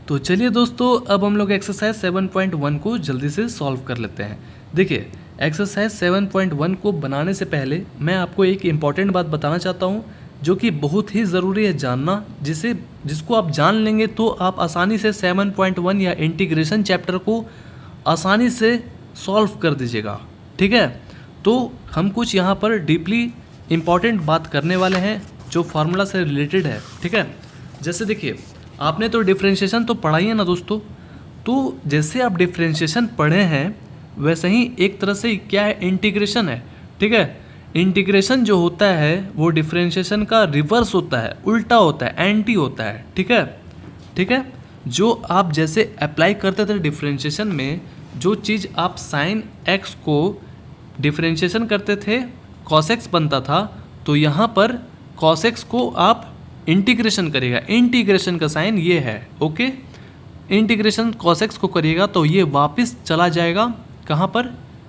तो चलिए दोस्तों, अब हम लोग एक्सरसाइज 7.1 को जल्दी से सॉल्व कर लेते हैं। देखिए, एक्सरसाइज 7.1 को बनाने से पहले मैं आपको एक इम्पॉर्टेंट बात बताना चाहता हूँ, जो कि बहुत ही ज़रूरी है जानना, जिसको आप जान लेंगे तो आप आसानी से 7.1 या इंटीग्रेशन चैप्टर को आसानी से सॉल्व कर दीजिएगा। ठीक है, तो हम कुछ यहाँ पर डीपली इम्पॉर्टेंट बात करने वाले हैं जो फार्मूला से रिलेटेड है। ठीक है, जैसे देखिए, आपने तो डिफरेंशिएशन तो पढ़ा ही है ना दोस्तों। तो जैसे आप डिफरेंशिएशन पढ़े हैं वैसे ही एक तरह से क्या है, इंटीग्रेशन है। ठीक है, इंटीग्रेशन जो होता है वो डिफरेंशिएशन का रिवर्स होता है, उल्टा होता है, एंटी होता है। ठीक है, ठीक है, जो आप जैसे अप्लाई करते थे डिफरेंशिएशन में, जो चीज़ आप साइन एक्स को डिफरेंशिएशन करते थे कॉस एक्स बनता था, तो यहाँ पर कॉस एक्स को आप इंटीग्रेशन करेगा, इंटीग्रेशन का साइन ये है। ओके, इंटीग्रेशन कॉस एक्स को करिएगा तो ये वापस चला जाएगा कहाँ पर,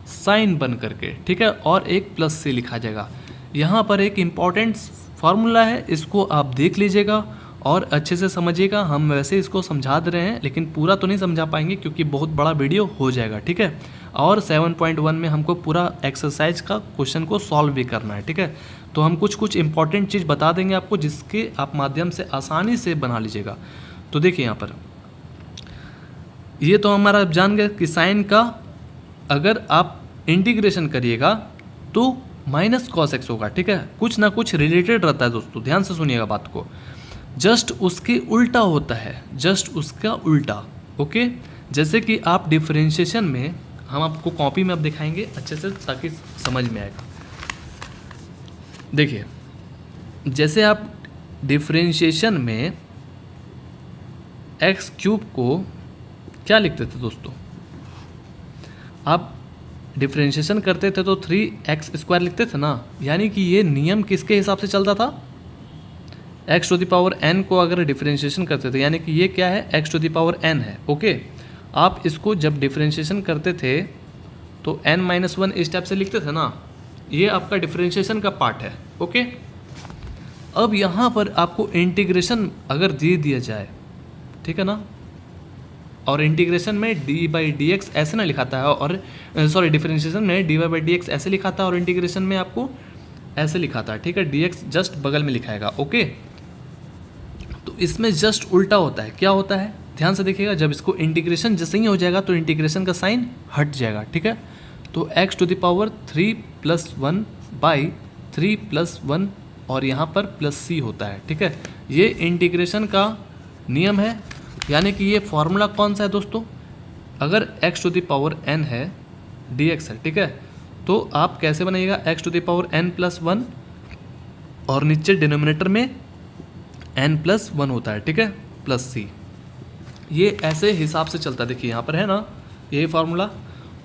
साइन बन करके। ठीक है, और एक प्लस से लिखा जाएगा। यहाँ पर एक इम्पॉर्टेंट फार्मूला है, इसको आप देख लीजिएगा और अच्छे से समझिएगा। हम वैसे इसको समझा दे रहे हैं लेकिन पूरा तो नहीं समझा पाएंगे क्योंकि बहुत बड़ा वीडियो हो जाएगा। ठीक है, और 7.1 में हमको पूरा एक्सरसाइज का क्वेश्चन को सॉल्व भी करना है। ठीक है, तो हम कुछ इंपॉर्टेंट चीज़ बता देंगे आपको जिसके आप माध्यम से आसानी से बना लीजिएगा। तो देखिए, यहाँ पर ये तो हमारा आप जान गए कि साइन का अगर आप इंटीग्रेशन करिएगा तो माइनस कॉस एक्स होगा। ठीक है, कुछ ना कुछ रिलेटेड रहता है दोस्तों, ध्यान से सुनिएगा बात को। जस्ट उसके उल्टा होता है, जस्ट उसका उल्टा। ओके, जैसे कि आप डिफरेंशिएशन में, हम आपको कॉपी में अब दिखाएंगे अच्छे से ताकि समझ में आएगा। देखिए, जैसे आप डिफरेंशिएशन में एक्स क्यूब को क्या लिखते थे दोस्तों, आप डिफरेंशिएशन करते थे तो 3x² लिखते थे ना। यानी कि ये नियम किसके हिसाब से चलता था, x⁴n को अगर डिफरेंशिएशन करते थे, यानी कि ये क्या है, x⁴n है। ओके, आप इसको जब डिफरेंशिएशन करते थे तो n-1 इस टाइप से लिखते थे ना, ये आपका डिफरेंशिएशन का पार्ट है। ओके, अब यहाँ पर आपको इंटीग्रेशन अगर दे दिया जाए, ठीक है ना, और इंटीग्रेशन में d/dx ऐसे ना लिखाता है, और सॉरी डिफरेंशिएशन में dy/dx ऐसे लिखाता है और इंटीग्रेशन में आपको ऐसे लिखाता है। ठीक है, dx जस्ट बगल में लिखाएगा। ओके, तो इसमें जस्ट उल्टा होता है। क्या होता है, ध्यान से देखिएगा, जब इसको इंटीग्रेशन जैसे ही हो जाएगा तो इंटीग्रेशन का साइन हट जाएगा। ठीक है, तो x⁴3 + 1/3 + 1 और यहाँ पर +c होता है। ठीक है, ये इंटीग्रेशन का नियम है। यानी कि ये फॉर्मूला कौन सा है दोस्तों, अगर x⁴n है, dx है, ठीक है, तो आप कैसे बनाइएगा, x⁴n + 1 और नीचे डिनोमिनेटर में n + 1 होता है। ठीक है, +c, ये ऐसे हिसाब से चलता है। देखिए यहाँ पर है ना यही फार्मूला,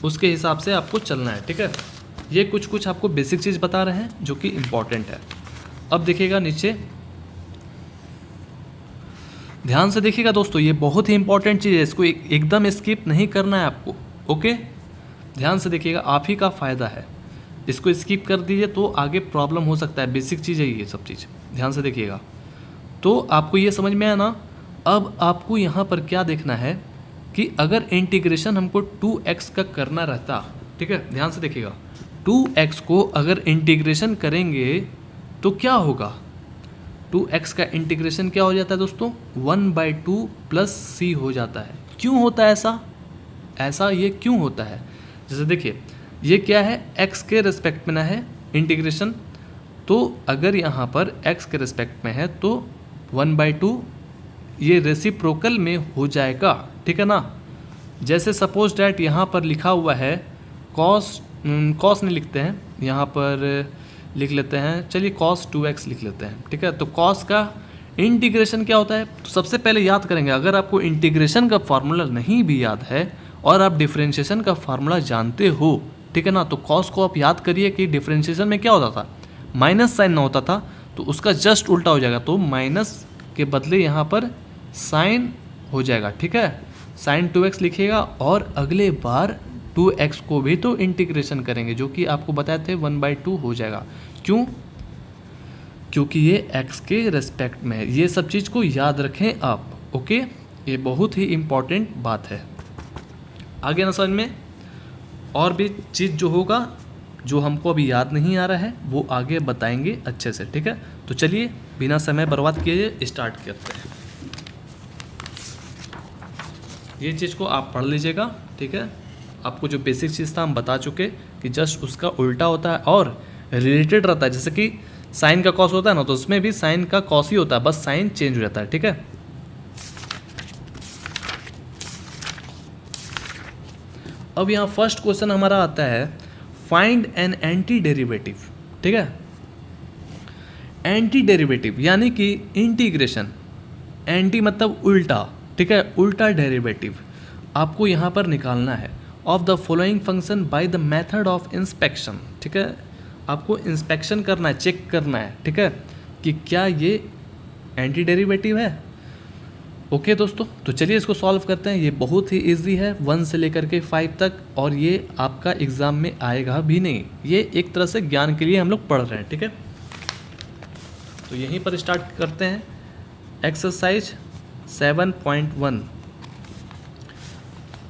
उसके हिसाब से आपको चलना है। ठीक है, ये कुछ आपको बेसिक चीज़ बता रहे हैं जो कि इम्पॉर्टेंट है। अब देखिएगा नीचे, ध्यान से देखिएगा दोस्तों, ये बहुत ही इंपॉर्टेंट चीज़ है, इसको एकदम स्किप नहीं करना है आपको। ओके, ध्यान से देखिएगा, आप ही का फ़ायदा है। इसको स्किप कर दीजिए तो आगे प्रॉब्लम हो सकता है। बेसिक चीज़ है ये सब चीज़, ध्यान से देखिएगा। तो आपको ये समझ में आया ना। अब आपको यहाँ पर क्या देखना है कि अगर इंटीग्रेशन हमको 2x का करना रहता, ठीक है, ध्यान से देखिएगा, 2x को अगर इंटीग्रेशन करेंगे तो क्या होगा, 2x का इंटीग्रेशन क्या हो जाता है दोस्तों, 1/2 + c हो जाता है। क्यों होता है ऐसा ये क्यों होता है, जैसे देखिए, ये क्या है, x के रिस्पेक्ट में ना है इंटीग्रेशन, तो अगर यहाँ पर x के रिस्पेक्ट में है तो 1/2 ये रेसिप्रोकल में हो जाएगा। ठीक है ना, जैसे सपोज डैट यहाँ पर लिखा हुआ है कॉस नहीं लिखते हैं, यहाँ पर लिख लेते हैं, चलिए cos 2x लिख लेते हैं। ठीक है, तो cos का इंटीग्रेशन क्या होता है, तो सबसे पहले याद करेंगे, अगर आपको इंटीग्रेशन का फार्मूला नहीं भी याद है और आप डिफरेंशिएशन का फार्मूला जानते हो, ठीक है ना, तो cos को आप याद करिए कि डिफरेंशिएशन में क्या होता था, माइनस साइन ना होता था, तो उसका जस्ट उल्टा हो जाएगा, तो माइनस के बदले यहाँ पर साइन हो जाएगा। ठीक है, sin 2x लिखिएगा और अगले बार 2x को भी तो इंटीग्रेशन करेंगे, जो कि आपको बताए थे 1/2 हो जाएगा। क्यों, क्योंकि ये x के रेस्पेक्ट में है। ये सब चीज़ को याद रखें आप। ओके, ये बहुत ही इम्पॉर्टेंट बात है। आगे ना समझ में, और भी चीज़ जो होगा जो हमको अभी याद नहीं आ रहा है वो आगे बताएंगे अच्छे से, ठीक है। तो चलिए बिना समय बर्बाद किए स्टार्ट करते हैं। ये चीज़ को आप पढ़ लीजिएगा, ठीक है। आपको जो बेसिक चीज़ था हम बता चुके कि जस्ट उसका उल्टा होता है और रिलेटेड रहता है। जैसे कि साइन का कॉस होता है ना, तो उसमें भी साइन का कॉस ही होता है, बस साइन चेंज हो जाता है, ठीक है। अब यहाँ फर्स्ट क्वेश्चन हमारा आता है फाइंड एन एंटी डेरिवेटिव, ठीक है। एंटी डेरिवेटिव यानी कि इंटीग्रेशन, एंटी मतलब उल्टा, ठीक है, उल्टा डेरिवेटिव आपको यहाँ पर निकालना है of the following function by the method of inspection, ठीक है। आपको इंस्पेक्शन करना है, चेक करना है, ठीक है, कि क्या ये एंटी डेरिवेटिव है। ओके दोस्तों, तो चलिए इसको सॉल्व करते हैं। ये बहुत ही इजी है, 1 से लेकर के 5 तक, और ये आपका एग्ज़ाम में आएगा भी नहीं। ये एक तरह से ज्ञान के लिए हम लोग पढ़ रहे हैं, ठीक है। तो यहीं पर स्टार्ट करते हैं। एक्सरसाइज 7.1,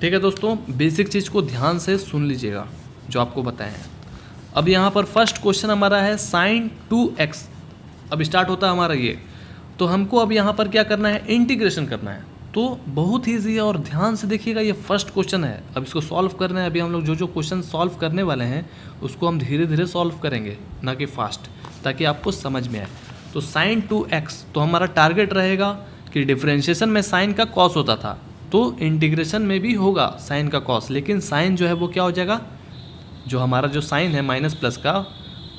ठीक है दोस्तों। बेसिक चीज़ को ध्यान से सुन लीजिएगा जो आपको बताए हैं। अब यहाँ पर फर्स्ट क्वेश्चन हमारा है sin 2x। अब स्टार्ट होता है हमारा ये, तो हमको अब यहाँ पर क्या करना है, इंटीग्रेशन करना है। तो बहुत ईजी है और ध्यान से देखिएगा, ये फर्स्ट क्वेश्चन है। अब इसको सॉल्व करना है। अभी हम लोग जो जो क्वेश्चन सॉल्व करने वाले हैं उसको हम धीरे धीरे सॉल्व करेंगे, ना कि फास्ट, ताकि आपको समझ में आए। तो sin 2x, तो हमारा टारगेट रहेगा कि डिफरेंशिएशन में साइन का कॉस होता था, तो इंटीग्रेशन में भी होगा साइन का कॉस, लेकिन साइन जो है वो क्या हो जाएगा, जो हमारा जो साइन है माइनस प्लस का,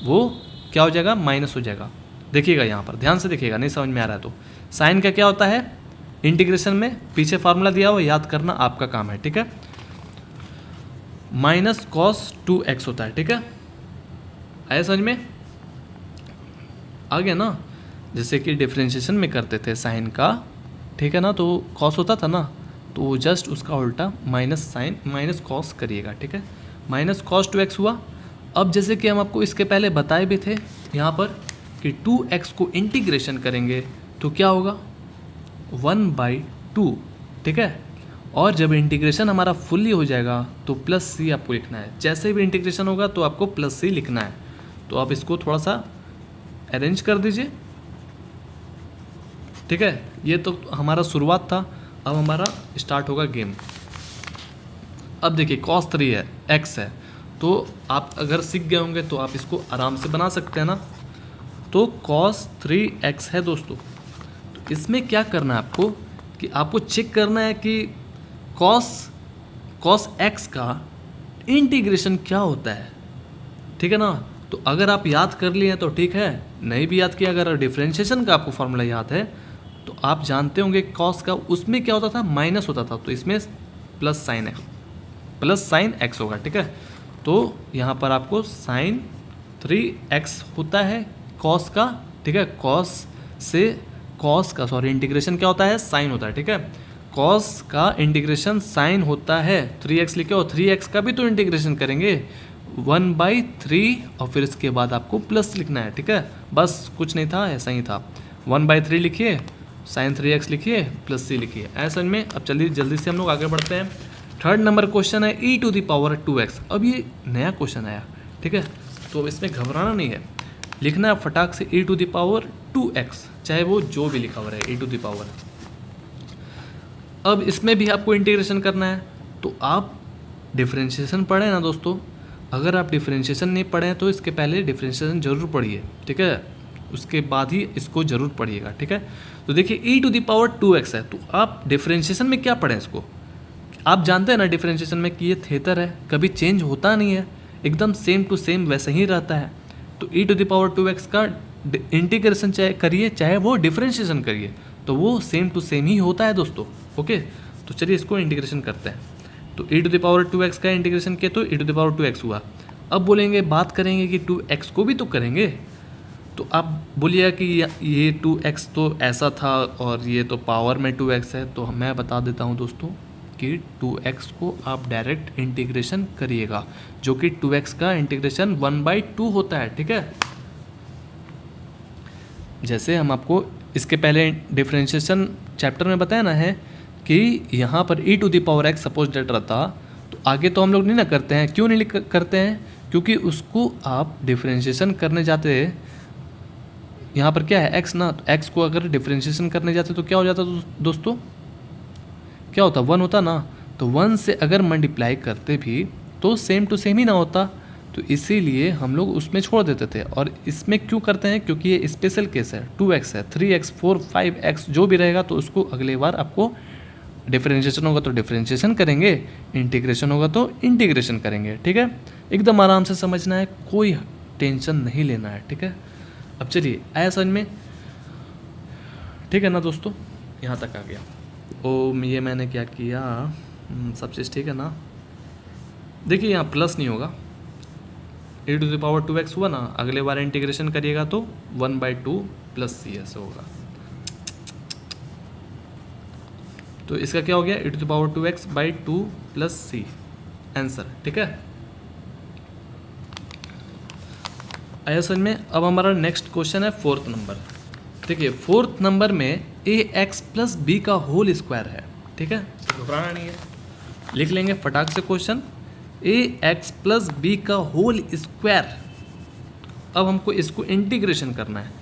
वो क्या हो जाएगा, माइनस हो जाएगा। देखिएगा यहाँ पर ध्यान से देखिएगा, नहीं समझ में आ रहा है तो साइन का क्या होता है इंटीग्रेशन में, पीछे फार्मूला दिया हुआ, याद करना आपका काम है, ठीक है। माइनस कॉस 2x होता है, ठीक है। आया समझ में, आ गया ना। जैसे कि डिफरेंशिएशन में करते थे साइन का, ठीक है ना, तो कॉस होता था ना, तो जस्ट उसका उल्टा माइनस साइन माइनस कॉस करिएगा, ठीक है। माइनस कॉस 2x हुआ। अब जैसे कि हम आपको इसके पहले बताए भी थे यहाँ पर कि 2x को इंटीग्रेशन करेंगे तो क्या होगा 1/2, ठीक है। और जब इंटीग्रेशन हमारा फुल्ली हो जाएगा तो प्लस सी आपको लिखना है। जैसे भी इंटीग्रेशन होगा तो आपको प्लस सी लिखना है। तो आप इसको थोड़ा सा अरेंज कर दीजिए, ठीक है। ये तो हमारा शुरुआत था, अब हमारा स्टार्ट होगा गेम। अब देखिए cos 3 है, x है, तो आप अगर सीख गए होंगे तो आप इसको आराम से बना सकते हैं ना। तो cos 3x है दोस्तों। तो इसमें क्या करना है आपको कि आपको चेक करना है कि cos x का इंटीग्रेशन क्या होता है, ठीक है ना। तो अगर आप याद कर लिए हैं तो ठीक है, नहीं भी याद किया, अगर डिफरेंशिएशन का आपको फार्मूला याद है तो आप जानते होंगे cos का उसमें क्या होता था, माइनस होता था, तो इसमें प्लस साइन x होगा, ठीक है। तो यहाँ पर आपको sin 3x होता है cos का, ठीक है। cos का इंटीग्रेशन क्या होता है, साइन होता है, ठीक है। cos का इंटीग्रेशन साइन होता है, 3x लिखे हो, 3x का भी तो इंटीग्रेशन करेंगे 1/3, और फिर इसके बाद आपको प्लस लिखना है, ठीक है। बस कुछ नहीं था, ऐसा ही था। 1/3 लिखिए, साइन 3x लिखिए, प्लस c लिखिए, ऐसा में। अब चलिए जल्दी से हम लोग आगे बढ़ते हैं। थर्ड नंबर क्वेश्चन है e⁻²x। अब ये नया क्वेश्चन आया, ठीक है, तो इसमें घबराना नहीं है, लिखना है फटाक से e⁻²x, चाहे वो जो भी लिखा हुआ रहे e⁻। अब इसमें भी आपको इंटीग्रेशन करना है। तो आप डिफरेंशिएशन पढ़े ना दोस्तों, अगर आप डिफरेंशिएशन नहीं पढ़े हैं तो इसके पहले डिफरेंशिएशन जरूर पढ़िए, ठीक है, उसके बाद ही इसको जरूर पढ़िएगा, ठीक है। तो देखिए e⁻²x है, तो आप डिफरेंशिएशन में क्या पढ़ें इसको, आप जानते हैं ना डिफरेंशिएशन में कि ये थेटर है, कभी चेंज होता नहीं है, एकदम सेम टू सेम वैसे ही रहता है। तो e⁻²x का इंटीग्रेशन चाहे करिए चाहे वो डिफरेंशिएशन करिए, तो वो सेम टू सेम ही होता है दोस्तों। ओके, तो चलिए इसको इंटीग्रेशन करते हैं। तो e⁻²x का इंटीग्रेशन किया तो e⁻²x हुआ। अब बोलेंगे, बात करेंगे कि 2x को भी तो करेंगे, तो आप बोलिएगा कि ये 2x तो ऐसा था और ये तो पावर में 2x है। तो मैं बता देता हूँ दोस्तों कि 2x को आप डायरेक्ट इंटीग्रेशन करिएगा, जो कि 2x का इंटीग्रेशन 1/2 होता है, ठीक है। जैसे हम आपको इसके पहले डिफरेंशिएशन चैप्टर में बताया ना है कि यहाँ पर e to the power x suppose डेट रहता तो आगे तो हम लोग नहीं ना करते हैं। क्यों नहीं करते हैं? क्योंकि उसको आप डिफ्रेंशिएशन करने जाते, यहाँ पर क्या है x ना, तो x को अगर डिफ्रेंशिएशन करने जाते तो क्या हो जाता दोस्तों, क्या होता, 1 होता ना। तो 1 से अगर मल्टीप्लाई करते भी तो सेम टू सेम ही ना होता, तो इसीलिए हम लोग उसमें छोड़ देते थे। और इसमें क्यों करते हैं? क्योंकि ये स्पेशल केस है, 2x है, 3x 4 5x जो भी रहेगा तो उसको अगले बार आपको डिफरेंशिएशन होगा तो डिफरेंशिएशन करेंगे, इंटीग्रेशन होगा तो इंटीग्रेशन करेंगे। ठीक है, एकदम आराम से समझना है, कोई टेंशन नहीं लेना है। ठीक है, अब चलिए आया समझ में? ठीक है ना दोस्तों, यहाँ तक आ गया। ओ ये मैंने क्या किया, सब चीज़ ठीक है ना। देखिए यहाँ प्लस नहीं होगा, e to the power 2x हुआ ना, अगले बार इंटीग्रेशन करिएगा तो 1/2 प्लस सी ऐसे होगा। तो इसका क्या हो गया, e to the power 2x/2 plus C answer. ठीक है, आया समझ में? अब हमारा नेक्स्ट क्वेश्चन है 4th नंबर। देखिए 4th नंबर में ax प्लस बी का होल स्क्वायर है। ठीक है, घबराना नहीं है, लिख लेंगे फटाक से क्वेश्चन, ax प्लस बी का होल स्क्वायर। अब हमको इसको इंटीग्रेशन करना है,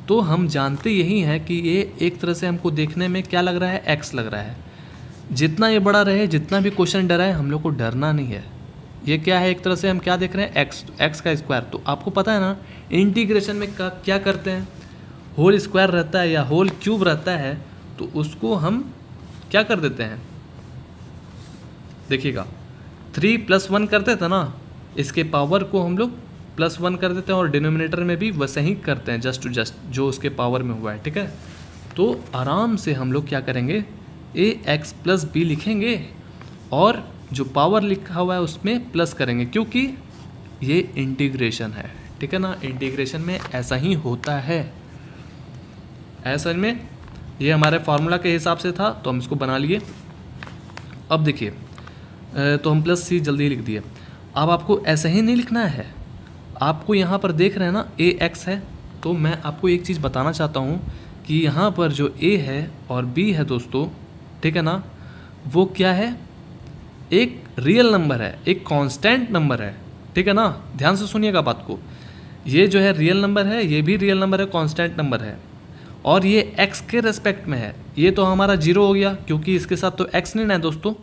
तो हम जानते यही हैं कि ये एक तरह से हमको देखने में क्या लग रहा है, x लग रहा है। जितना ये बड़ा रहे, जितना भी क्वेश्चन डराए, हम लोग को डरना नहीं है। ये क्या है, एक तरह से हम क्या देख रहे हैं, x का स्क्वायर। तो आपको पता है ना इंटीग्रेशन में क्या करते हैं, होल स्क्वायर रहता है या होल क्यूब रहता है तो उसको हम क्या कर देते हैं, देखिएगा 3 + 1 करते थे ना, इसके पावर को हम लोग +1 कर देते हैं और डिनोमिनेटर में भी वैसे ही करते हैं, जस्ट टू जस्ट जो उसके पावर में हुआ है। ठीक है, तो आराम से हम लोग क्या करेंगे, ax प्लस बी लिखेंगे और जो पावर लिखा हुआ है उसमें प्लस करेंगे, क्योंकि ये इंटीग्रेशन है। ठीक है ना, इंटीग्रेशन में ऐसा ही होता है। ऐसा में ये हमारे फार्मूला के हिसाब से था तो हम इसको बना लिए। अब देखिए तो हम प्लस सी जल्दी लिख दिए। अब आपको ऐसे ही नहीं लिखना है, आपको यहाँ पर देख रहे हैं ना ax है, तो मैं आपको एक चीज़ बताना चाहता हूँ कि यहाँ पर जो a है और b है दोस्तों, ठीक है ना, वो क्या है, एक रियल नंबर है, एक कांस्टेंट नंबर है। ठीक है ना, ध्यान से सुनिएगा बात को, ये जो है रियल नंबर है, ये भी रियल नंबर है, कांस्टेंट नंबर है, और ये x के रेस्पेक्ट में है। ये तो हमारा 0 हो गया क्योंकि इसके साथ तो x नहीं है दोस्तों,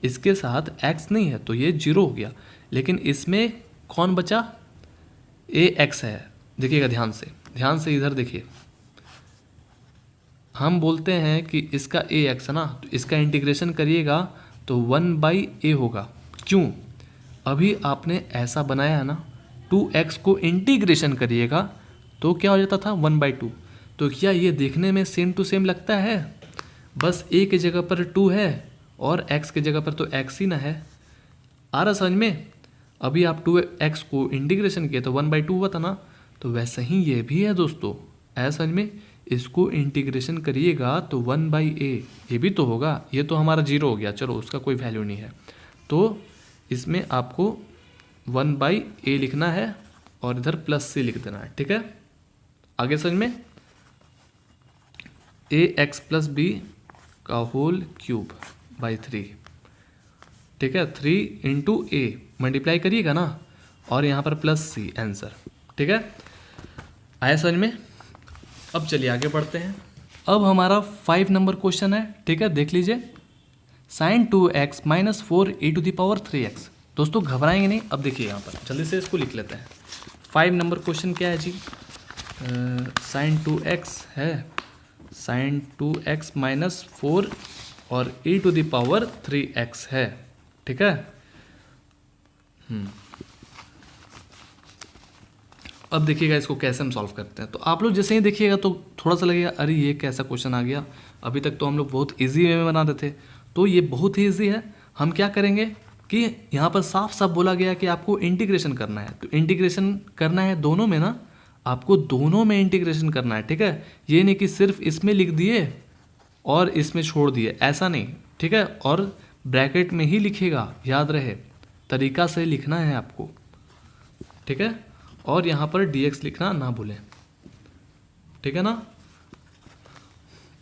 इसके साथ x नहीं है तो ये 0 हो गया। लेकिन इसमें कौन बचा, ax है। देखिएगा ध्यान से इधर देखिए, हम बोलते हैं कि इसका ax है ना, तो इसका इंटीग्रेशन करिएगा तो 1/a होगा। क्यों, अभी आपने ऐसा बनाया है ना, 2x को इंटीग्रेशन करिएगा तो क्या हो जाता था 1/2। तो क्या ये देखने में सेम टू सेम लगता है, बस a की जगह पर 2 है और x की जगह पर तो x ही ना है। आ रहा समझ में? अभी आप 2x को इंटीग्रेशन किए तो 1/2 हुआ था ना, तो वैसे ही ये भी है दोस्तों। ऐसा समझ में, इसको इंटीग्रेशन करिएगा तो 1/a, ये भी तो होगा, ये तो हमारा 0 हो गया, चलो उसका कोई वैल्यू नहीं है, तो इसमें आपको 1/a लिखना है और इधर प्लस से लिख देना है। ठीक है, आगे समझ में, ax प्लस बी का होल क्यूब बाई 3। ठीक है, 3 × a मल्टीप्लाई करिएगा ना और यहाँ पर प्लस सी आंसर। ठीक है, आया समझ में? अब चलिए आगे बढ़ते हैं। अब हमारा 5 नंबर क्वेश्चन है। ठीक है, देख लीजिए, sin 2x - 4 e⁻³ 3x। दोस्तों घबराएंगे नहीं, अब देखिए यहाँ पर जल्दी से इसको लिख लेते हैं। 5 नंबर क्वेश्चन क्या है जी, sin 2x है, sin 2x - 4 और e⁻³ 3x है। ठीक है, अब देखिएगा इसको कैसे हम सॉल्व करते हैं। तो आप लोग जैसे ही देखिएगा तो थोड़ा सा लगेगा अरे ये कैसा क्वेश्चन आ गया, अभी तक तो हम लोग बहुत इजी वे में बनाते थे, तो ये बहुत ही ईजी है। हम क्या करेंगे कि यहाँ पर साफ साफ बोला गया कि आपको इंटीग्रेशन करना है, तो इंटीग्रेशन करना है दोनों में ना, आपको दोनों में इंटीग्रेशन करना है। ठीक है, ये नहीं कि सिर्फ इसमें लिख दिए और इसमें छोड़ दिए, ऐसा नहीं। ठीक है, और ब्रैकेट में ही लिखेगा, याद रहे, तरीका से लिखना है आपको। ठीक है, और यहाँ पर dx लिखना ना भूलें। ठीक है ना,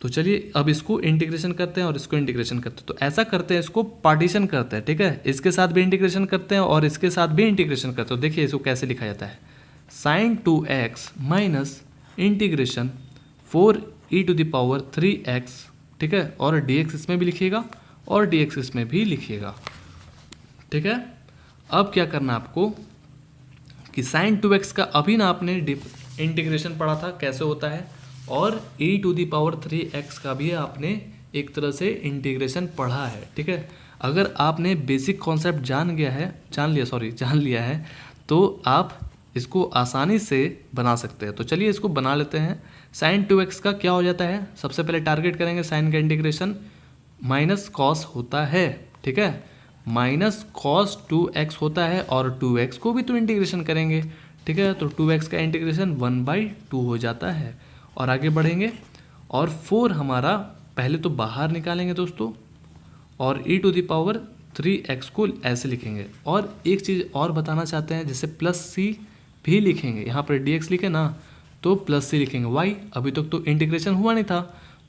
तो चलिए अब इसको इंटीग्रेशन करते हैं और इसको इंटीग्रेशन करते हैं। तो ऐसा करते हैं, इसको पार्टीशन करते हैं, ठीक है। इसके साथ भी इंटीग्रेशन करते हैं और इसके साथ भी इंटीग्रेशन करते हैं। देखिए इसको कैसे लिखा जाता है, sin 2x minus integration 4e⁻3x, ठीक है। और dx इसमें भी लिखिएगा और dx इसमें भी लिखिएगा, ठीक है। अब क्या करना आपको कि sin 2x का अभी ना आपने इंटीग्रेशन पढ़ा था कैसे होता है, और e⁻3x का भी आपने एक तरह से इंटीग्रेशन पढ़ा है, ठीक है। अगर आपने बेसिक कॉन्सेप्ट जान लिया है तो आप इसको आसानी से बना सकते हैं। तो चलिए इसको बना लेते हैं। sin 2x का क्या हो जाता है, सबसे पहले टारगेट करेंगे साइन का इंटीग्रेशन, माइनस कॉस होता है, ठीक है। माइनस कॉस 2x होता है और 2x को भी तो इंटीग्रेशन करेंगे, ठीक है। तो 2x का इंटीग्रेशन 1/2 हो जाता है। और आगे बढ़ेंगे और 4 हमारा पहले तो बाहर निकालेंगे दोस्तों, और e⁻3x को ऐसे लिखेंगे। और एक चीज़ और बताना चाहते हैं, जैसे प्लस सी भी लिखेंगे, यहाँ पर dx लिखे ना तो प्लस सी लिखेंगे। वाई अभी तक तो इंटीग्रेशन हुआ नहीं था।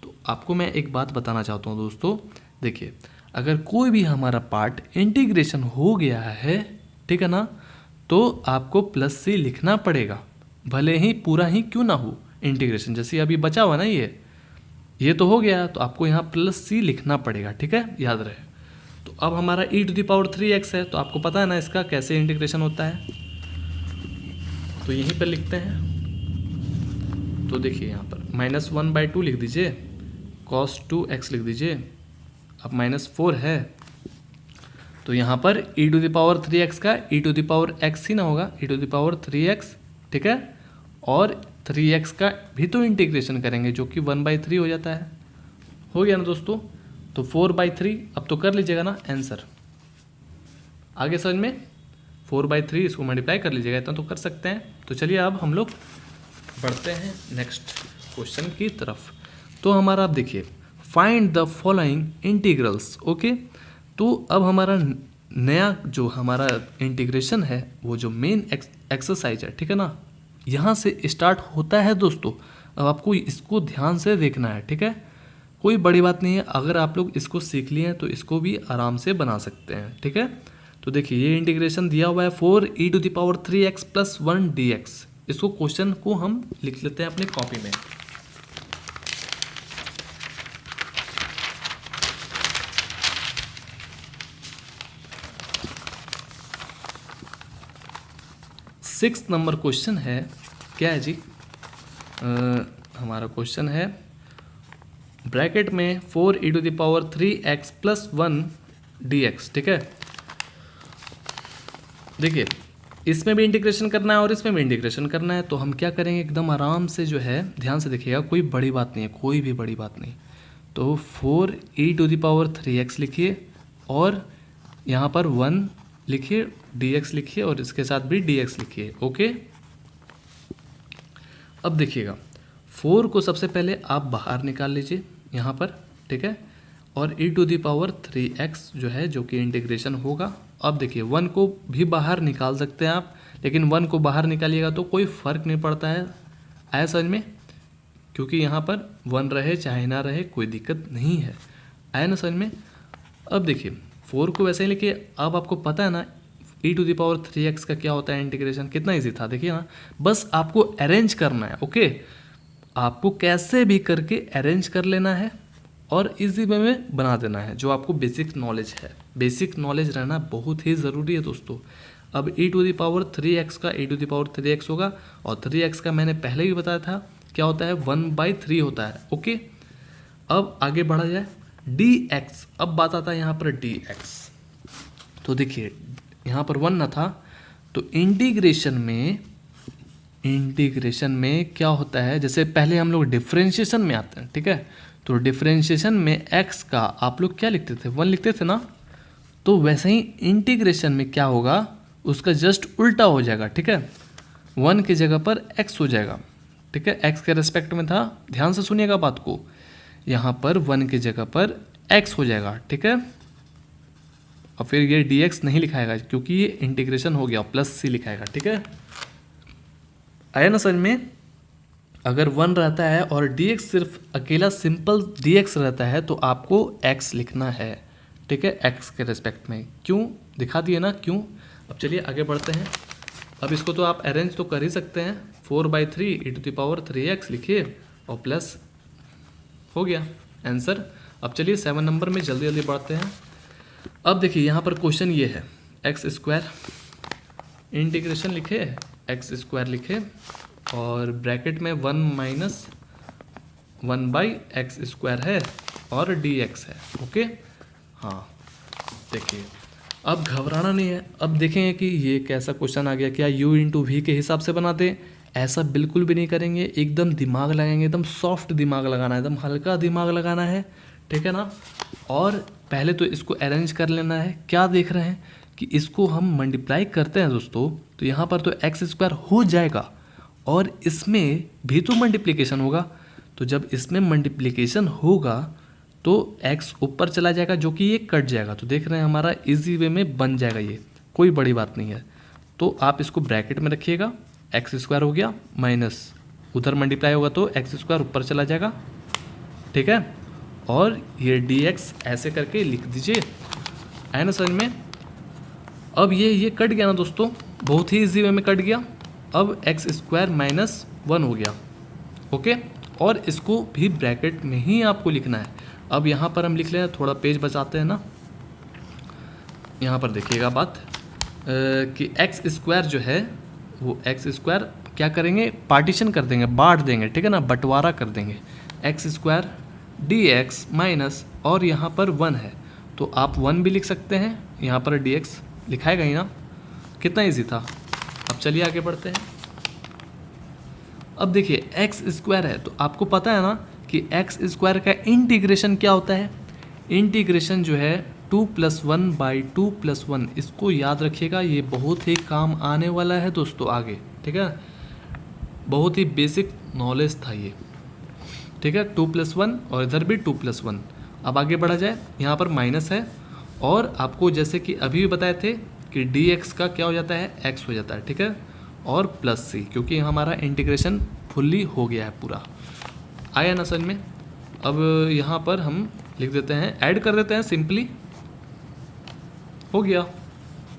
तो आपको मैं एक बात बताना चाहता हूँ दोस्तों, देखिए अगर कोई भी हमारा पार्ट इंटीग्रेशन हो गया है, ठीक है ना, तो आपको प्लस सी लिखना पड़ेगा, भले ही पूरा ही क्यों ना हो इंटीग्रेशन। जैसे अभी बचा हुआ ना ये तो हो गया, तो आपको यहाँ प्लस सी लिखना पड़ेगा, ठीक है, याद रहे। तो अब हमारा e⁻3x है, तो आपको पता है ना इसका कैसे इंटीग्रेशन होता है, तो यहीं पर लिखते हैं। तो देखिए यहाँ पर -1/2 लिख दीजिए, cos 2x लिख दीजिए। अब -4 है तो यहाँ पर e⁻3x का e⁻x ही ना होगा, e⁻3x, ठीक है। और 3x का भी तो इंटीग्रेशन करेंगे जो कि 1/3 हो जाता है। हो गया ना दोस्तों, तो 4/3 अब तो कर लीजिएगा ना आंसर। आगे समझ में 4/3 इसको मल्टीप्लाई कर लीजिएगा, इतना तो कर सकते हैं। तो चलिए अब हम लोग बढ़ते हैं नेक्स्ट क्वेश्चन की तरफ। तो हमारा आप देखिए, find the following integrals, okay. तो अब हमारा नया जो हमारा इंटीग्रेशन है, वो जो मेन एक्सरसाइज है, ठीक है ना, यहाँ से स्टार्ट होता है दोस्तों। अब आपको इसको ध्यान से देखना है, ठीक है, कोई बड़ी बात नहीं है। अगर आप लोग इसको सीख लिए हैं तो इसको भी आराम से बना सकते हैं, ठीक है। तो देखिए ये इंटीग्रेशन दिया हुआ है 4e⁻3x + 1 dx। इसको क्वेश्चन को हम लिख लेते हैं अपनी कॉपी में। सिक्स नंबर क्वेश्चन है, क्या है जी, हमारा क्वेश्चन है ब्रैकेट में 4e⁻3x + 1 dx, ठीक है। देखिए इसमें भी इंटीग्रेशन करना है और इसमें भी इंटीग्रेशन करना है, तो हम क्या करेंगे, एकदम आराम से जो है ध्यान से देखिएगा, कोई बड़ी बात नहीं है, कोई भी बड़ी बात नहीं। तो 4e⁻3x लिखिए और यहाँ पर 1 लिखिए, dx लिखिए और इसके साथ भी dx लिखिए, ओके। अब देखिएगा 4 को सबसे पहले आप बाहर निकाल लीजिए यहाँ पर, ठीक है। और e⁻3x जो है जो कि इंटीग्रेशन होगा। अब देखिए 1 को भी बाहर निकाल सकते हैं आप, लेकिन 1 को बाहर निकालिएगा तो कोई फ़र्क नहीं पड़ता है, आया समझ में, क्योंकि यहाँ पर 1 रहे चाहे ना रहे कोई दिक्कत नहीं है, आया ना समझ में। अब देखिए 4 को वैसे ही लिखिए। अब आपको पता है ना e⁻3x का क्या होता है इंटीग्रेशन, कितना ईजी था, देखिए ना, बस आपको अरेंज करना है, ओके। आपको कैसे भी करके अरेंज कर लेना है और इजी वे में बना देना है, जो आपको बेसिक नॉलेज है। बेसिक नॉलेज रहना बहुत ही ज़रूरी है दोस्तों। अब e⁻3x का e⁻3x होगा, और 3x का मैंने पहले भी बताया था क्या होता है, 1/3 होता है, ओके। अब आगे बढ़ा जाए, dx, अब बात आता है यहाँ पर dx। तो देखिए यहाँ पर 1 ना था, तो इंटीग्रेशन में क्या होता है, जैसे पहले हम लोग डिफ्रेंशिएशन में आते हैं, ठीक है। तो डिफ्रेंशिएशन में x का आप लोग क्या लिखते थे, 1 लिखते थे ना, तो वैसे ही इंटीग्रेशन में क्या होगा, उसका जस्ट उल्टा हो जाएगा, ठीक है। 1 की जगह पर x हो जाएगा, ठीक है, x के रेस्पेक्ट में था, ध्यान से सुनिएगा बात को। यहाँ पर 1 की जगह पर x हो जाएगा, ठीक है। और फिर ये dx नहीं लिखाएगा क्योंकि ये इंटीग्रेशन हो गया, +c लिखाएगा, ठीक है, आया ना समझ में। अगर 1 रहता है और dx सिर्फ अकेला सिंपल dx रहता है तो आपको x लिखना है, ठीक है, x के रेस्पेक्ट में। क्यों दिखा दिए ना क्यों। अब चलिए आगे बढ़ते हैं। अब इसको तो आप अरेंज तो कर ही सकते हैं, 4/3 e⁻3x लिखिए और प्लस हो गया आंसर। अब चलिए 7 नंबर में जल्दी जल्दी बढ़ते हैं। अब देखिए यहाँ पर क्वेश्चन ये है, x² इंटीग्रेशन लिखे, x² लिखे और ब्रैकेट में 1 - 1/x² है और dx है। ओके हाँ, देखिए अब घबराना नहीं है। अब देखेंगे कि ये कैसा क्वेश्चन आ गया, क्या u × v के हिसाब से बना दे। ऐसा बिल्कुल भी नहीं करेंगे, एकदम दिमाग लगाएंगे, एकदम सॉफ्ट दिमाग लगाना है, एकदम हल्का दिमाग लगाना है, ठीक है ना। और पहले तो इसको अरेंज कर लेना है। क्या देख रहे हैं कि इसको हम मल्टीप्लाई करते हैं दोस्तों, तो यहाँ पर तो x² हो जाएगा और इसमें भी तो मल्टीप्लिकेशन होगा। तो जब इसमें मल्टीप्लिकेशन होगा तो x ऊपर चला जाएगा, जो कि ये कट जाएगा। तो देख रहे हैं हमारा इजी वे में बन जाएगा, ये कोई बड़ी बात नहीं है। तो आप इसको ब्रैकेट में रखिएगा, x² हो गया माइनस उधर मल्टीप्लाई होगा तो x² ऊपर चला जाएगा, ठीक है। और ये dx ऐसे करके लिख दीजिए, है ना समझ में। अब ये कट गया ना दोस्तों, बहुत ही इजी वे में कट गया। अब x² -1 हो गया, ओके। और इसको भी ब्रैकेट में ही आपको लिखना है। अब यहाँ पर हम लिख लें, थोड़ा पेज बचाते हैं ना। यहाँ पर देखिएगा बात कि x² जो है वो x² क्या करेंगे, पार्टीशन कर देंगे, बांट देंगे, ठीक है ना, बंटवारा कर देंगे। x² dx माइनस और यहाँ पर 1 है तो आप 1 भी लिख सकते हैं, यहाँ पर dx लिखाएगा ही ना। कितना इजी था। अब चलिए आगे बढ़ते हैं। अब देखिए x² है तो आपको पता है ना कि x² का इंटीग्रेशन क्या होता है। इंटीग्रेशन जो है 2 + 1/2 + 1, इसको याद रखिएगा, ये बहुत ही काम आने वाला है दोस्तों आगे, ठीक है। बहुत ही बेसिक नॉलेज था ये, ठीक है। 2 + 1 और इधर भी 2 + 1। अब आगे बढ़ा जाए, यहाँ पर माइनस है और आपको जैसे कि अभी भी बताए थे कि dx का क्या हो जाता है, x हो जाता है, ठीक है। और प्लस c, क्योंकि हमारा इंटीग्रेशन फुल्ली हो गया है पूरा। आया ना समझ में। अब यहाँ पर हम लिख देते हैं, ऐड कर देते हैं, सिंपली हो गया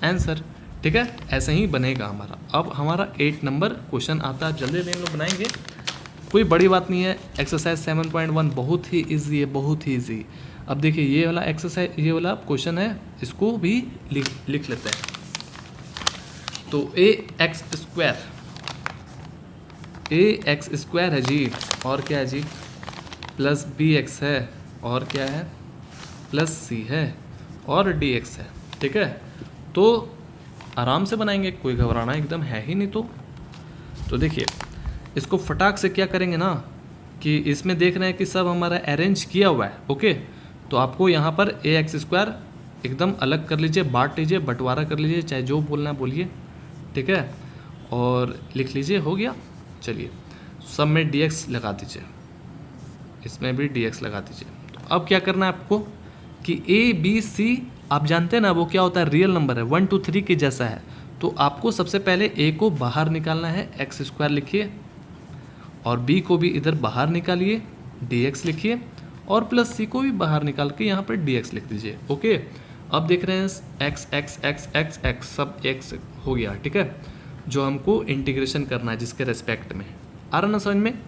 आंसर, ठीक है। ऐसे ही बनेगा हमारा। अब हमारा 8 नंबर क्वेश्चन आता है, जल्दी जल्दी हम लोग बनाएंगे, कोई बड़ी बात नहीं है। एक्सरसाइज 7.1 बहुत ही ईजी है, बहुत ही ईजी। अब देखिए ये वाला एक्सरसाइज, ये वाला क्वेश्चन है, इसको भी लिख लेते हैं। तो ax² है जी, और क्या है जी, प्लस bx है, और क्या है, प्लस c है, और dx है, ठीक है। तो आराम से बनाएंगे, कोई घबराना एकदम है ही नहीं। तो देखिए इसको फटाक से क्या करेंगे ना कि इसमें देख रहे हैं कि सब हमारा अरेंज किया हुआ है, ओके। तो आपको यहाँ पर ax² एकदम अलग कर लीजिए, बांट लीजिए, बंटवारा कर लीजिए, चाहे जो बोलना है बोलिए, ठीक है। और लिख लीजिए, हो गया। चलिए सब में dx लगा दीजिए, इसमें भी dx लगा दीजिए। तो अब क्या करना है आपको कि a b c आप जानते हैं ना वो क्या होता है, रियल नंबर है, 1 2 3 के जैसा है। तो आपको सबसे पहले a को बाहर निकालना है, x² लिखिए, और b को भी इधर बाहर निकालिए, dx लिखिए, और प्लस c को भी बाहर निकाल के यहाँ पर dx लिख दीजिए, ओके। अब देख रहे हैं x x x x x सब x हो गया, ठीक है, जो हमको इंटीग्रेशन करना है जिसके रेस्पेक्ट में। आ रहा ना समझ में।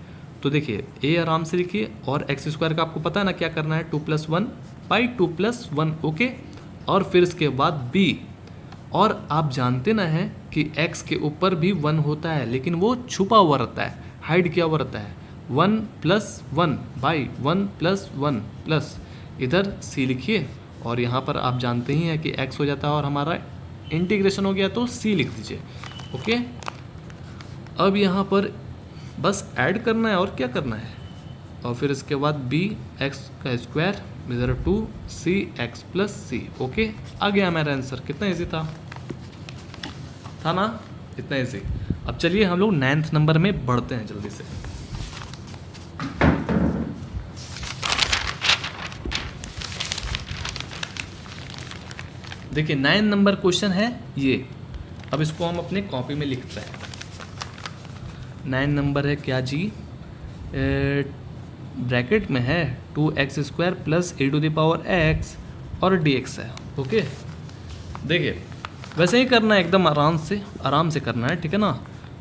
तो देखिए a आराम से लिखिए, और x² का आपको पता है ना क्या करना है, 2 + 1/2 + 1, ओके। और फिर इसके बाद b, और आप जानते ना हैं कि x के ऊपर भी 1 होता है, लेकिन वो छुपा हुआ रहता है, हाइड किया हुआ रहता है। 1 + 1/1 + 1 प्लस इधर c लिखिए, और यहाँ पर आप जानते ही हैं कि x हो जाता है, और हमारा इंटीग्रेशन हो गया तो c लिख दीजिए, ओके। अब यहाँ पर बस ऐड करना है, और क्या करना है, और फिर इसके बाद bx² इधर 2cx + c, ओके। आ गया हमारा आंसर। कितना इजी था ना, इतना इजी। अब चलिए हम लोग 9th नंबर में बढ़ते हैं जल्दी से। देखिए 9 नंबर क्वेश्चन है ये। अब इसको हम अपने कॉपी में लिखते हैं। 9 नंबर है क्या जी, ब्रैकेट में है 2x² प्लस e⁻x और dx है। ओके, देखिए वैसे ही करना है, एकदम आराम से करना है, ठीक है ना।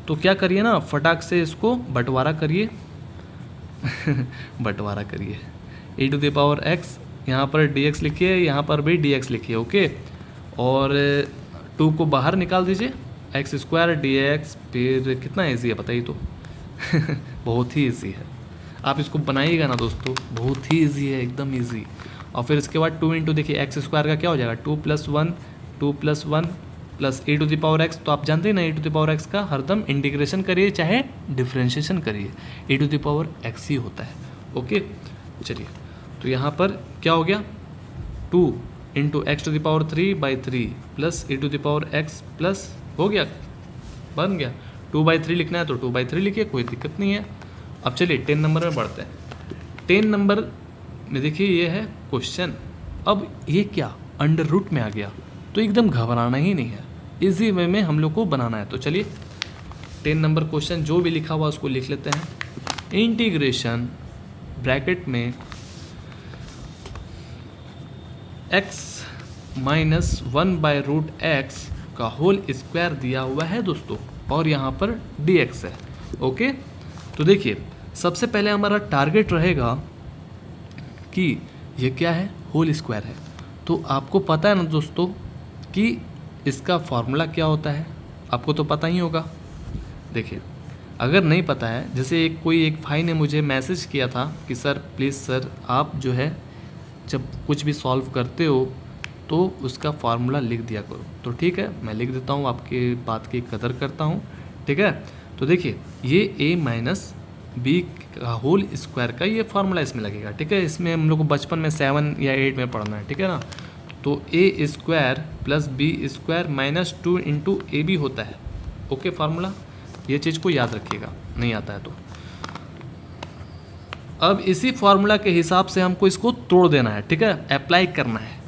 तो क्या करिए ना, फटाक से इसको बंटवारा करिए बंटवारा करिए, e⁻x यहाँ पर dx लिखिए, यहाँ पर भी dx लिखिए। ओके, और 2 को बाहर निकाल दीजिए, x² dx, फिर कितना ईजी है बताइए तो बहुत ही ईजी है, आप इसको बनाइएगा ना दोस्तों, बहुत ही ईजी है, एकदम ईजी। और फिर इसके बाद 2 इंटू देखिए x² का क्या हो जाएगा, 2 + 1 प्लस e⁻x, तो आप जानते हैं ना e⁻x का हरदम इंटीग्रेशन करिए चाहे डिफ्रेंशिएशन करिए, e⁻x ही होता है। ओके, चलिए तो यहाँ पर क्या हो गया, 2 into x⁻3/3 plus e⁻x plus हो गया, बन गया। 2/3 लिखना है तो 2/3 लिखिए, कोई दिक्कत नहीं है। अब चलिए 10 नंबर में बढ़ते हैं। 10 नंबर में देखिए ये है क्वेश्चन, अब ये क्या अंडर रूट में आ गया, तो एकदम घबराना ही नहीं है, इजी वे में हम लोग को बनाना है। तो चलिए 10 नंबर क्वेश्चन जो भी लिखा हुआ उसको लिख लेते हैं। इंटीग्रेशन ब्रैकेट में x माइनस 1/√x का होल स्क्वायर दिया हुआ है दोस्तों, और यहाँ पर dx है। ओके, तो देखिए सबसे पहले हमारा टारगेट रहेगा कि ये क्या है, होल स्क्वायर है। तो आपको पता है ना दोस्तों कि इसका फॉर्मूला क्या होता है, आपको तो पता ही होगा। देखिए अगर नहीं पता है, जैसे एक भाई ने मुझे मैसेज किया था कि सर प्लीज़ सर आप जो है जब कुछ भी सॉल्व करते हो तो उसका फार्मूला लिख दिया करो। तो ठीक है, मैं लिख देता हूँ, आपकी बात की कदर करता हूँ, ठीक है। तो देखिए ये a माइनस बी का होल स्क्वायर का ये फार्मूला इसमें लगेगा, ठीक है। इसमें हम लोग को बचपन में 7 या 8 में पढ़ना है, ठीक है ना। तो a² plus b² minus 2 into AB होता है। ओके, फार्मूला ये चीज़ को याद रखिएगा, नहीं आता है तो। अब इसी फार्मूला के हिसाब से हमको इसको तोड़ देना है, ठीक है, अप्लाई करना है।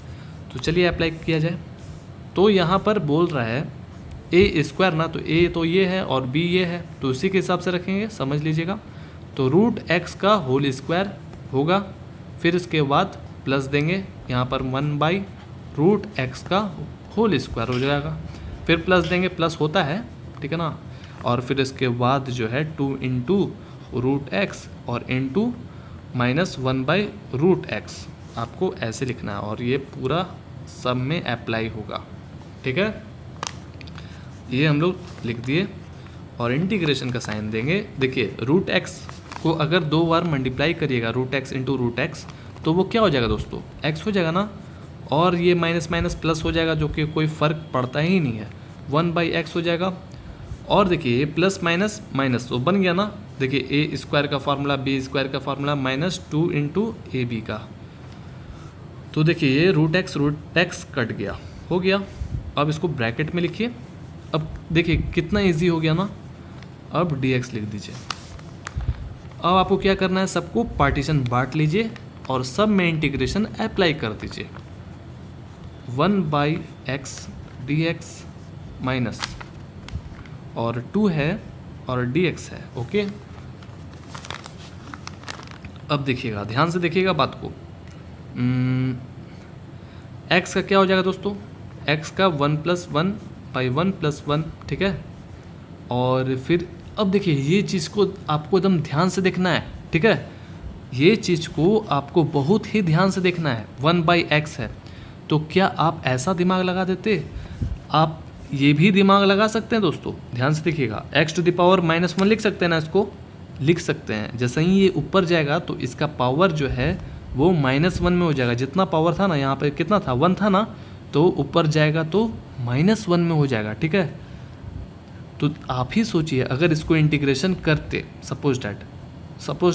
तो चलिए अप्लाई किया जाए। तो यहाँ पर बोल रहा है a² ना, तो a तो ये है और b ये है, तो उसी के हिसाब से रखेंगे, समझ लीजिएगा। तो √x का होल स्क्वायर होगा, फिर इसके बाद प्लस देंगे, यहाँ पर 1/√x का होल स्क्वायर हो जाएगा, फिर प्लस देंगे, प्लस होता है, ठीक है ना। और फिर इसके बाद जो है 2 इंटू √x और इंटू माइनस 1/√x, आपको ऐसे लिखना है और ये पूरा सब में अप्लाई होगा, ठीक है। ये हम लोग लिख दिए और इंटीग्रेशन का साइन देंगे। देखिए √x को अगर 2 बार मल्टीप्लाई करिएगा, √x इंटू √x, तो वो क्या हो जाएगा दोस्तों, x हो जाएगा ना, और ये माइनस माइनस प्लस हो जाएगा, जो कि कोई फ़र्क पड़ता ही नहीं है, 1/x हो जाएगा। और देखिए ये प्लस माइनस माइनस तो बन गया ना, देखिए a² का फार्मूला, b² का फार्मूला, माइनस 2 इंटू AB का। तो देखिए ये √x कट गया, हो गया। अब इसको ब्रैकेट में लिखिए। अब देखिए कितना इजी हो गया ना। अब dx लिख दीजिए। अब आपको क्या करना है, सबको पार्टीशन बांट लीजिए और सब में इंटीग्रेशन अप्लाई कर दीजिए। 1/x dx माइनस और 2 है और dx है। ओके, अब देखिएगा, ध्यान से देखिएगा बात को। x का क्या हो जाएगा दोस्तों, x का 1 + 1/1 + 1, ठीक है। और फिर अब देखिए ये चीज़ को आपको एकदम ध्यान से देखना है, ठीक है। ये चीज़ को आपको बहुत ही ध्यान से देखना है। 1/x है, तो क्या आप ऐसा दिमाग लगा देते, आप ये भी दिमाग लगा सकते हैं दोस्तों, ध्यान से देखिएगा। x⁻−1 लिख सकते हैं ना, इसको लिख सकते हैं। जैसे ही ये ऊपर जाएगा तो इसका पावर जो है वो -1 में हो जाएगा। जितना पावर था ना, यहाँ पे कितना था, 1 था ना, तो ऊपर जाएगा तो -1 में हो जाएगा, ठीक है। तो आप ही सोचिए अगर इसको इंटीग्रेशन करते, सपोज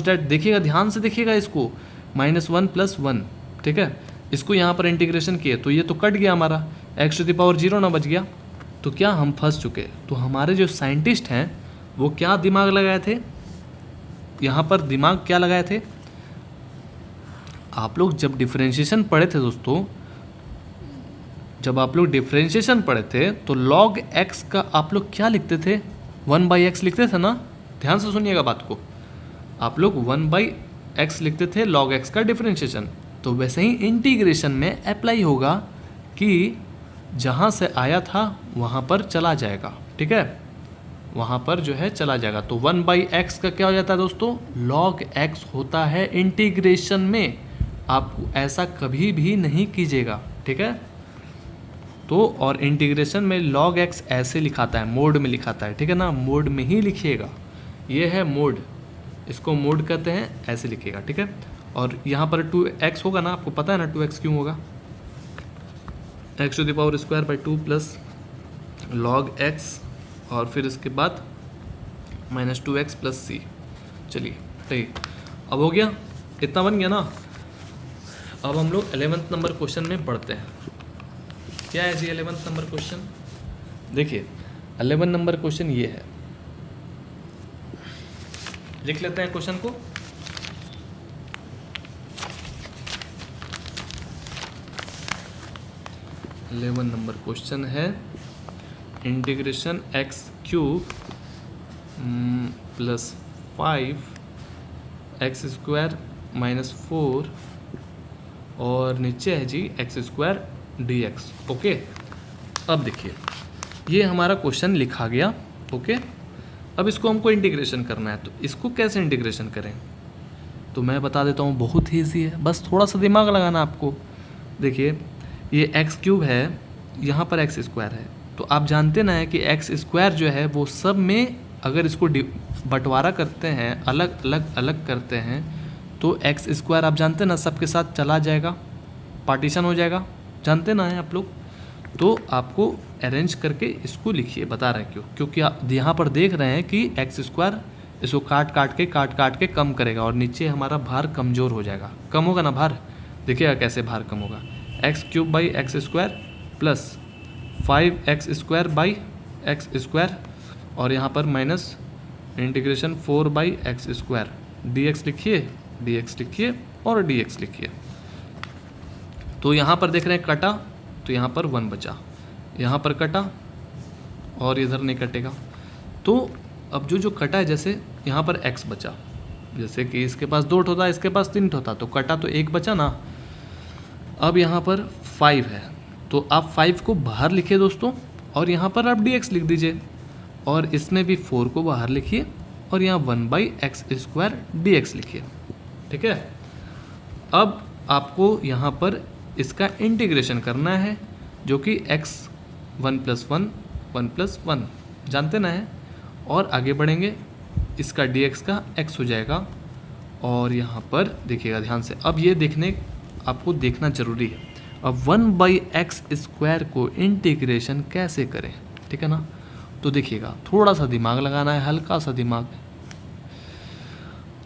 डैट देखिएगा, ध्यान से देखिएगा इसको, -1 + 1, ठीक है। इसको यहाँ पर इंटीग्रेशन किए तो ये तो कट गया हमारा, x⁻0 ना बच गया, तो क्या हम फंस चुके। तो हमारे जो साइंटिस्ट हैं वो क्या दिमाग लगाए थे, यहाँ पर दिमाग क्या लगाए थे, आप लोग जब डिफरेंशिएशन पढ़े थे दोस्तों, जब आप लोग डिफरेंशिएशन पढ़े थे तो log x का आप लोग क्या लिखते थे, 1/x लिखते थे ना। ध्यान से सुनिएगा बात को। आप लोग 1/x लिखते थे log x का डिफरेंशिएशन, तो वैसे ही इंटीग्रेशन में अप्लाई होगा कि जहाँ से आया था वहाँ पर चला जाएगा, ठीक है, वहाँ पर जो है चला जाएगा। तो 1/x का क्या हो जाता है दोस्तों, log x होता है इंटीग्रेशन में। आप ऐसा कभी भी नहीं कीजिएगा, ठीक है। तो और इंटीग्रेशन में log x ऐसे लिखाता है, मोड में लिखाता है, ठीक है ना, मोड में ही लिखिएगा। ये है मोड, इसको मोड कहते हैं, ऐसे लिखिएगा, ठीक है। और यहाँ पर 2x होगा ना, आपको पता है ना 2x क्यों होगा, x⁴/2 प्लस log x और फिर इसके बाद -2x + c। चलिए ठीक, अब हो गया, इतना बन गया ना। अब हम लोग 11th नंबर क्वेश्चन में पढ़ते हैं। क्या है जी 11th नंबर क्वेश्चन, देखिए 11 नंबर क्वेश्चन ये है, लिख लेते हैं क्वेश्चन को। नंबर क्वेश्चन है इंटीग्रेशन x³ + 5x² - 4 और नीचे है जी x² dx। ओके, अब देखिए ये हमारा क्वेश्चन लिखा गया। ओके, अब इसको हमको इंटीग्रेशन करना है, तो इसको कैसे इंटीग्रेशन करें, तो मैं बता देता हूँ, बहुत ही ईजी है, बस थोड़ा सा दिमाग लगाना आपको। देखिए ये x³ है, यहाँ पर x² है, तो आप जानते ना है कि x² जो है वो सब में अगर इसको बंटवारा करते हैं, अलग करते हैं, तो x² आप जानते ना सब के साथ चला जाएगा, पार्टीशन हो जाएगा, जानते ना है आप लोग। तो आपको अरेंज करके इसको लिखिए, बता रहे हैं क्यों, क्योंकि आप यहाँ पर देख रहे हैं कि x² इसको काट काट के कम करेगा और नीचे हमारा भार कमज़ोर हो जाएगा, कम होगा ना भार, देखिएगा कैसे भार कम होगा। x³ + 5x² और यहाँ पर माइनस इंटीग्रेशन 4/x², dx लिखिए और dx लिखिए। तो यहाँ पर देख रहे हैं कटा, तो यहाँ पर 1 बचा, यहाँ पर कटा और इधर नहीं कटेगा। तो अब जो कटा है, जैसे यहाँ पर x बचा, जैसे कि इसके पास 2 होता, इसके पास 3 होता, तो कटा तो 1 बचा ना। अब यहाँ पर 5 है, तो आप 5 को बाहर लिखिए दोस्तों, और यहाँ पर आप dx लिख दीजिए, और इसमें भी 4 को बाहर लिखिए, और यहाँ 1/x² dx लिखिए, ठीक है। अब आपको यहाँ पर इसका इंटीग्रेशन करना है, जो कि x1 + 1 1 + 1 जानते ना है, और आगे बढ़ेंगे, इसका dx का x हो जाएगा, और यहाँ पर देखिएगा ध्यान से, अब ये आपको देखना ज़रूरी है। अब 1/x² को इंटीग्रेशन कैसे करें, ठीक है ना, तो देखिएगा थोड़ा सा दिमाग लगाना है, हल्का सा दिमाग।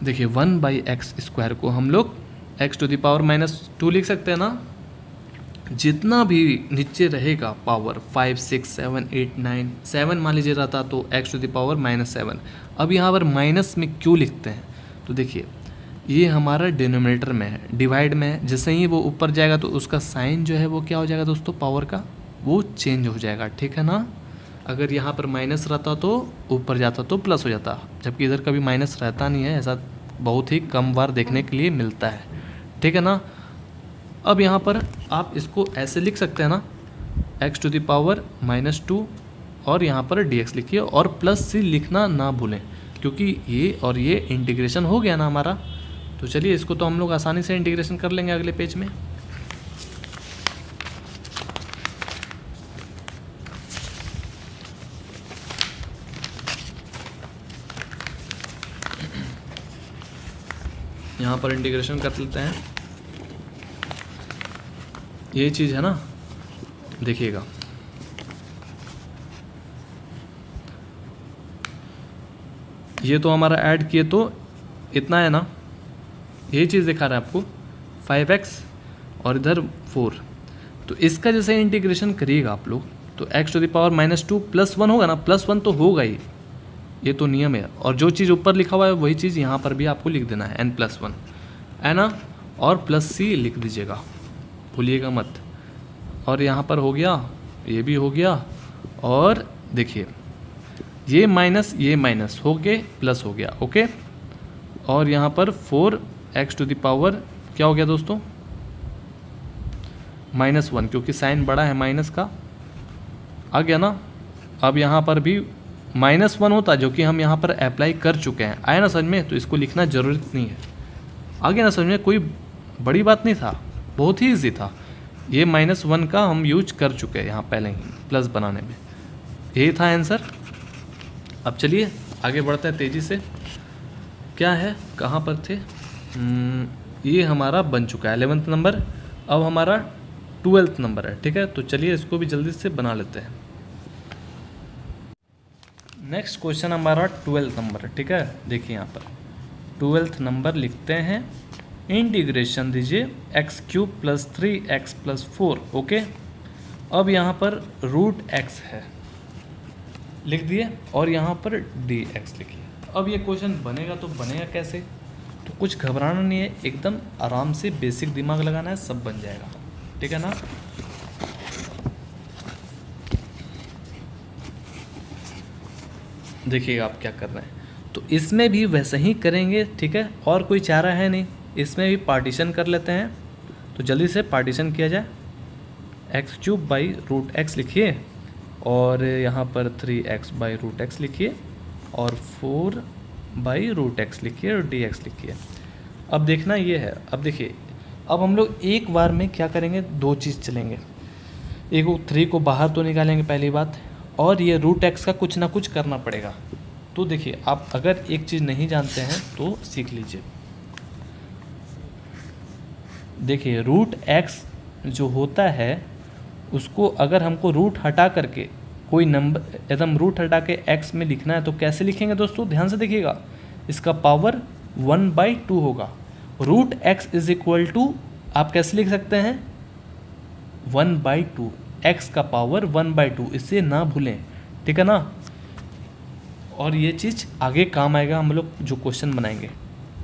देखिए 1/x² को हम लोग x⁻² लिख सकते हैं ना, जितना भी नीचे रहेगा पावर 5 6 7 8 9 7 मान लीजिए रहता, तो x⁻⁻7। अब यहाँ पर माइनस में क्यों लिखते हैं, तो देखिए ये हमारा डिनोमिनेटर में है, डिवाइड में है, जैसे ही वो ऊपर जाएगा तो उसका साइन जो है वो क्या हो जाएगा दोस्तों, पावर का वो चेंज हो जाएगा, ठीक है ना। अगर यहाँ पर माइनस रहता तो ऊपर जाता तो प्लस हो जाता, जबकि इधर कभी माइनस रहता नहीं है, ऐसा बहुत ही कम बार देखने के लिए मिलता है, ठीक है ना। अब यहाँ पर आप इसको ऐसे लिख सकते हैं ना, x⁻⁻2 और यहाँ पर dx लिखिए, और +c लिखना ना भूलें, क्योंकि ये और ये इंटीग्रेशन हो गया ना हमारा। तो चलिए इसको तो हम लोग आसानी से इंटीग्रेशन कर लेंगे अगले पेज में। यहाँ पर इंटीग्रेशन कर लेते हैं, ये चीज़ है ना, देखिएगा ये तो हमारा ऐड किए तो इतना है ना, ये चीज़ दिखा रहा है आपको 5x और इधर 4। तो इसका जैसे इंटीग्रेशन करिएगा आप लोग, तो x⁻⁻2 + 1 होगा ना, +1 तो होगा ही, ये तो नियम है। और जो चीज़ ऊपर लिखा हुआ है वही चीज़ यहाँ पर भी आपको लिख देना है, n+1 है ना, और +c लिख दीजिएगा, भूलिएगा मत। और यहाँ पर हो गया, ये भी हो गया, और देखिए ये माइनस हो के प्लस हो गया, ओके। और यहाँ पर 4x टू द पावर क्या हो गया दोस्तों, -1, क्योंकि साइन बड़ा है माइनस का, आ गया ना। अब यहाँ पर भी -1 होता जो कि हम यहाँ पर अप्लाई कर चुके हैं, आया ना समझ में, तो इसको लिखना ज़रूरत नहीं है। आ गया ना समझ में, कोई बड़ी बात नहीं था, बहुत ही ईजी था। ये -1 का हम यूज कर चुके हैं यहाँ पहले ही प्लस बनाने में, यही था आंसर। अब चलिए आगे बढ़ते हैं तेज़ी से। क्या है, कहाँ पर थे, ये हमारा बन चुका है 11th नंबर। अब हमारा 12th नंबर है, ठीक है। तो चलिए इसको भी जल्दी से बना लेते हैं। नेक्स्ट क्वेश्चन हमारा 12th नंबर है, ठीक है। देखिए यहाँ पर 12th नंबर लिखते हैं, इंटीग्रेशन दीजिए x³ + 3x + 4, ओके। अब यहाँ पर √x है, लिख दिए, और यहाँ पर dx लिखिए। अब ये क्वेश्चन बनेगा तो बनेगा कैसे, तो कुछ घबराना नहीं है, एकदम आराम से बेसिक दिमाग लगाना है, सब बन जाएगा, ठीक है ना। देखिएगा आप क्या कर रहे हैं, तो इसमें भी वैसे ही करेंगे, ठीक है, और कोई चारा है नहीं। इसमें भी पार्टीशन कर लेते हैं, तो जल्दी से पार्टीशन किया जाए। x³ / √x लिखिए, और यहाँ पर 3x / √x लिखिए, और 4 / √x लिखिए, और dx लिखिए। अब देखना ये है, अब देखिए, अब हम लोग एक बार में क्या करेंगे, दो चीज़ चलेंगे। एक 3 को बाहर तो निकालेंगे पहली बात, और ये √x का कुछ ना कुछ करना पड़ेगा। तो देखिए, आप अगर एक चीज़ नहीं जानते हैं तो सीख लीजिए। देखिए √x जो होता है उसको अगर हमको रूट हटा करके कोई नंबर एकदम रूट हटा के x में लिखना है तो कैसे लिखेंगे दोस्तों, ध्यान से देखिएगा। इसका पावर 1/2 होगा। √x = आप कैसे लिख सकते हैं, 1/2, x का पावर 1/2, इससे ना भूलें, ठीक है ना। और ये चीज़ आगे काम आएगा, हम लोग जो क्वेश्चन बनाएंगे।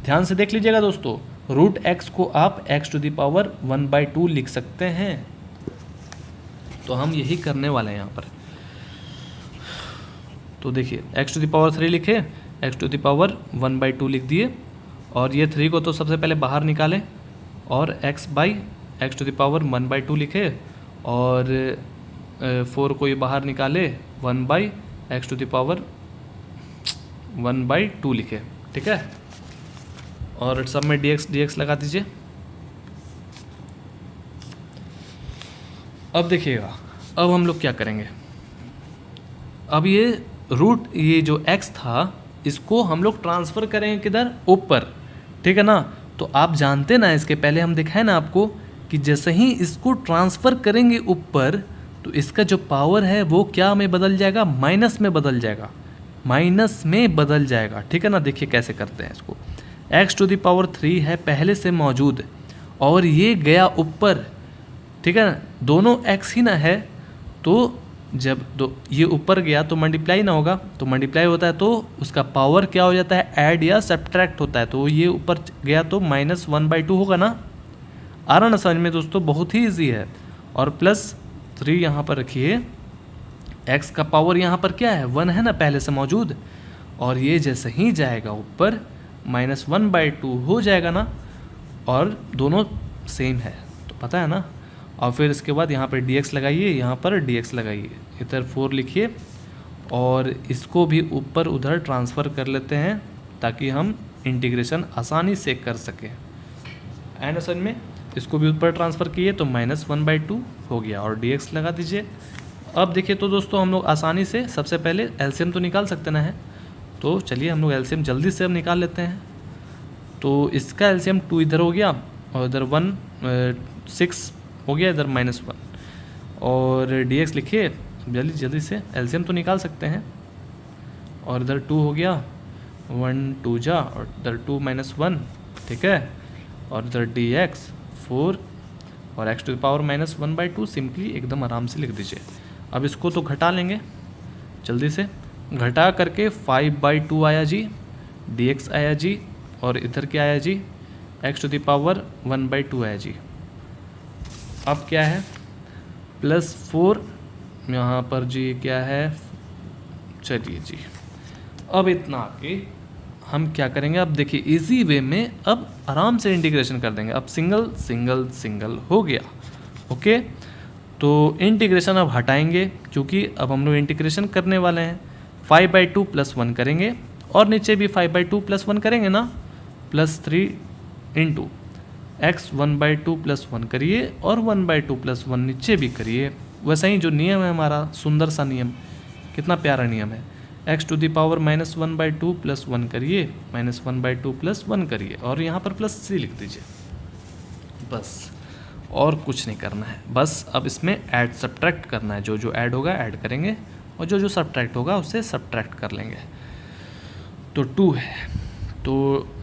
ध्यान से देख लीजिएगा दोस्तों, √x को आप x⁴ 1/2 लिख सकते हैं। तो हम यही करने वाले हैं यहाँ पर। तो देखिए x⁴ लिखे, x⁴ 1/2 लिख दिए, और ये 3 को तो सबसे पहले बाहर निकालें, और x/x⁴ 1/2 लिखे, और 4 को ये बाहर निकाले, 1/x⁴ 1/2 लिखे, ठीक है। और सब में dx लगा दीजिए। अब देखिएगा, अब हम लोग क्या करेंगे, अब ये जो x था इसको हम लोग ट्रांसफ़र करेंगे किधर, ऊपर, ठीक है ना। तो आप जानते ना, इसके पहले हम दिखाए ना आपको कि जैसे ही इसको ट्रांसफ़र करेंगे ऊपर तो इसका जो पावर है वो क्या में बदल जाएगा, माइनस में बदल जाएगा, माइनस में बदल जाएगा, ठीक है ना। देखिए कैसे करते हैं इसको, x⁴ 3 है पहले से मौजूद, और ये गया ऊपर, ठीक है ना, दोनों x ही ना है, तो जब ये ऊपर गया तो मल्टीप्लाई ना होगा, तो मल्टीप्लाई होता है तो उसका पावर क्या हो जाता है, ऐड या सब्ट्रैक्ट होता है। तो ये ऊपर गया तो -1/2 होगा ना। आ रहा ना समझ में दोस्तों, बहुत ही ईजी है। और +3 यहाँ पर रखिए, x का पावर यहाँ पर क्या है, 1 है ना पहले से मौजूद, और ये जैसे ही जाएगा ऊपर -1/2 हो जाएगा ना, और दोनों सेम है, तो पता है ना। और फिर इसके बाद यहाँ पर dx लगाइए, यहाँ पर dx लगाइए, इधर 4 लिखिए, और इसको भी ऊपर उधर ट्रांसफ़र कर लेते हैं ताकि हम इंटीग्रेशन आसानी से कर सकें। एंड असल में इसको भी ऊपर ट्रांसफ़र किए तो -1/2 हो गया, और dx लगा दीजिए। अब देखिए तो दोस्तों, हम लोग आसानी से सबसे पहले एलसीएम तो निकाल सकते ना है, तो चलिए हम लोग एलसीएम जल्दी से अब निकाल लेते हैं। तो इसका एलसीएम 2 इधर हो गया, और इधर 6 हो गया, इधर -1, और dx लिखिए जल्दी से, एलसीएम तो निकाल सकते हैं। और इधर 2 हो गया, 1 2 जा, और इधर 2 -1, ठीक है। और इधर dx 4, और x⁴ -1/2 सिंपली एकदम आराम से लिख दीजिए। अब इसको तो घटा लेंगे जल्दी से, घटा करके 5/2 आया जी, dx आया जी, और इधर क्या आया जी, x⁴ 1/2 आया जी। अब क्या है, +4 यहाँ पर जी क्या है, चलिए जी, अब इतना आके हम क्या करेंगे, अब देखिए इजी वे में अब आराम से इंटीग्रेशन कर देंगे। अब सिंगल सिंगल सिंगल हो गया। ओके, तो इंटीग्रेशन अब हटाएंगे क्योंकि अब हम लोग इंटीग्रेशन करने वाले हैं। 5/2 + 1 करेंगे और नीचे भी 5/2 + 1 करेंगे ना, +3 इंटू x 1/2 + 1 करिए और 1/2 + 1 नीचे भी करिए। वैसा ही जो नियम है हमारा, सुंदर सा नियम, कितना प्यारा नियम है, x टू द पावर -1/2 + 1 करिए, -1/2 + 1 करिए और यहाँ पर +c लिख दीजिए। बस और कुछ नहीं करना है, बस अब इसमें ऐड सब्ट्रैक्ट करना है। जो जो ऐड होगा ऐड करेंगे और जो जो सब्ट्रैक्ट होगा उससे सब्ट्रैक्ट कर लेंगे। तो 2 है तो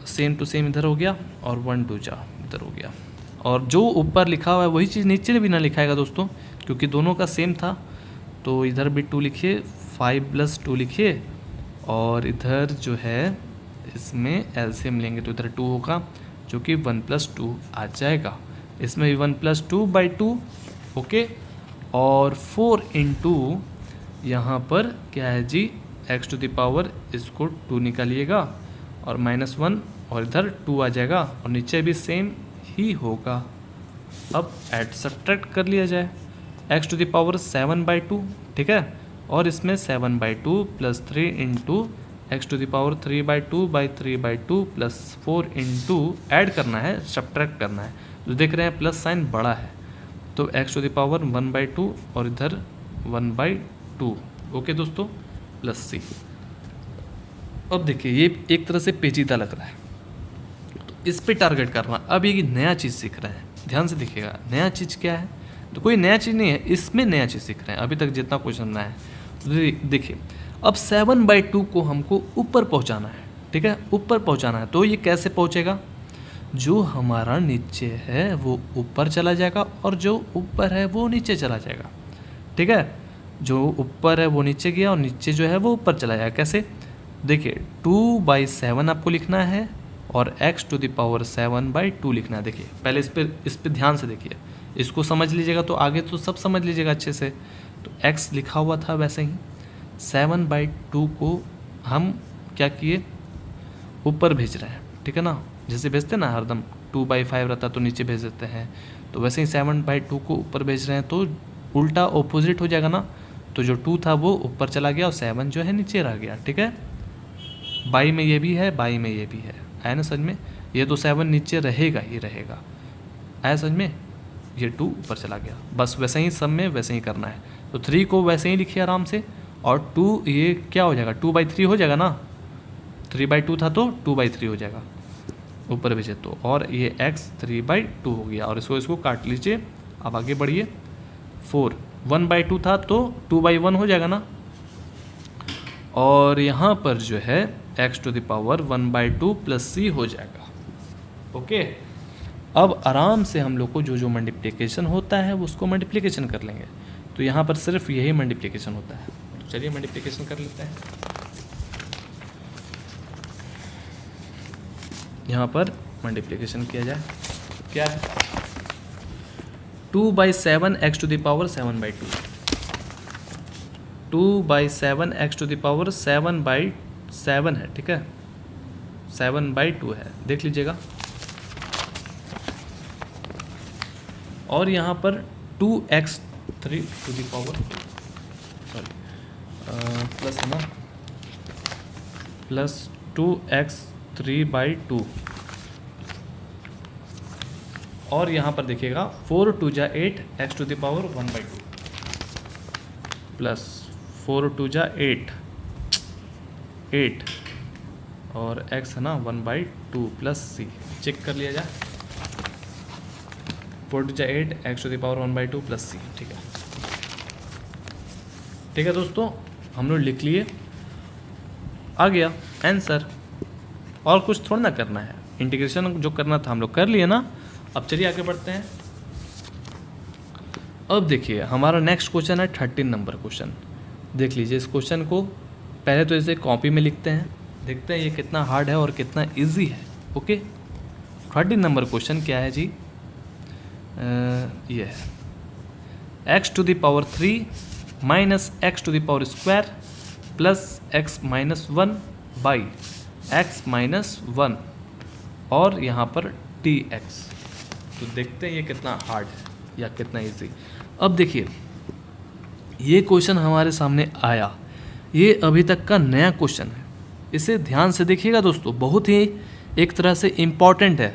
सेम टू सेम इधर हो गया और 1 2 जा इधर हो गया। और जो ऊपर लिखा हुआ है वही चीज़ नीचे भी ना लिखाएगा दोस्तों, क्योंकि दोनों का सेम था। तो इधर भी 2 लिखिए, 5 + 2 लिखिए और इधर जो है इसमें एलसीएम लेंगे तो इधर 2 होगा जो कि 1 + 2 आ जाएगा। इसमें भी 1 + 2/2। ओके, और 4 इंटू यहाँ पर क्या है जी, x टू द पावर, इसको 2 निकालिएगा और -1 और इधर 2 आ जाएगा और नीचे भी सेम ही होगा। अब ऐड सब्ट्रैक्ट कर लिया जाए, x टू द पावर 7/2, ठीक है, और इसमें 7/2 + 3 into x to the power 3/2/3/2 + 4 into add करना है, सब्ट्रैक्ट करना है। तो देख रहे हैं प्लस साइन बड़ा है तो x टू द पावर 1/2 और इधर 1/2। ओके दोस्तों, +c। अब देखिए ये एक तरह से पेचीदा लग रहा है तो इस पे टारगेट करना। अब ये नया चीज़ सीख रहे हैं, ध्यान से देखिएगा, नया चीज़ क्या है, तो कोई नया चीज़ नहीं है, इसमें नया चीज़ सीख रहे हैं। अभी तक जितना क्वेश्चन रहा है तो देखिए अब 7/2 को हमको ऊपर पहुंचाना है, ठीक है, ऊपर पहुंचाना है। तो ये कैसे पहुंचेगा, जो हमारा नीचे है वो ऊपर चला जाएगा और जो ऊपर है वो नीचे चला जाएगा, ठीक है। जो ऊपर है वो नीचे गया और नीचे जो है वो ऊपर चला जाएगा। कैसे, देखिए 2/7 आपको लिखना है और x टू द पावर 7/2 लिखना है। देखिए पहले इस पे ध्यान से देखिए, इसको समझ लीजिएगा तो आगे तो सब समझ लीजिएगा अच्छे से। तो x लिखा हुआ था वैसे ही 7/2 को हम क्या किए, ऊपर भेज रहे हैं, ठीक है ना, जैसे भेजते हैं ना हरदम 2/5 रहता तो नीचे भेज देते हैं, तो वैसे ही 7/2 को ऊपर भेज रहे हैं तो उल्टा ऑपोजिट हो जाएगा ना। तो जो 2 था वो ऊपर चला गया और 7 जो है नीचे रह गया, ठीक है। बाई में ये भी है, बाई में ये भी है, आया ना समझ में। ये तो 7 नीचे रहेगा ही रहेगा, आया समझ में। ये 2 ऊपर चला गया, बस वैसे ही सब में वैसे ही करना है। तो 3 को वैसे ही लिखिए आराम से और 2 ये क्या हो जाएगा, 2/3 हो जाएगा ना, 3/2 था तो 2/3 हो जाएगा ऊपर भेजे तो, और ये x 3/2 हो गया और इसको काट लीजिए। अब आगे बढ़िए, 4 1/2 था तो 2/1 हो जाएगा ना, और यहाँ पर जो है x to the power 1/2 + c हो जाएगा। ओके, अब आराम से हम लोग को जो जो मल्टीप्लिकेशन होता है उसको मल्टीप्लिकेशन कर लेंगे। तो यहाँ पर सिर्फ यही मल्टीप्लिकेशन होता है, तो चलिए मल्टीप्लिकेशन कर लेते हैं। यहाँ पर मल्टीप्लिकेशन किया जाए, क्या है, 2/7 x to the power 7/2, 2/7 x to the power 7/7 है, ठीक है, 7/2 है, देख लीजिएगा। और यहाँ पर 2x 3 to the power, sorry plus है ना, प्लस 2x 3/2, और यहाँ पर देखिएगा 4 2 जा 8 x to the power 1/2 plus 4 2 जा 8 और x है ना 1/2 प्लस c, चेक कर लिया जाए। 4 2 जा 8 x to the power 1/2 plus c, ठीक है, ठीक है दोस्तों, हम लोग लिख लिए, आ गया आंसर। और कुछ थोड़ा ना करना है, इंटीग्रेशन जो करना था हम लोग कर लिए ना। अब चलिए आगे बढ़ते हैं। अब देखिए हमारा नेक्स्ट क्वेश्चन है 13 नंबर क्वेश्चन। देख लीजिए इस क्वेश्चन को, पहले तो इसे कॉपी में लिखते हैं, देखते हैं ये कितना हार्ड है और कितना इजी है। ओके, 13 नंबर क्वेश्चन क्या है जी, ये है x to the power 3 minus x to the power square plus x - 1 by x minus 1 और यहाँ पर dx। तो देखते हैं ये कितना हार्ड है या कितना इजी। अब देखिए ये क्वेश्चन हमारे सामने आया, ये अभी तक का नया क्वेश्चन है, इसे ध्यान से देखिएगा दोस्तों, बहुत ही एक तरह से इम्पॉर्टेंट है,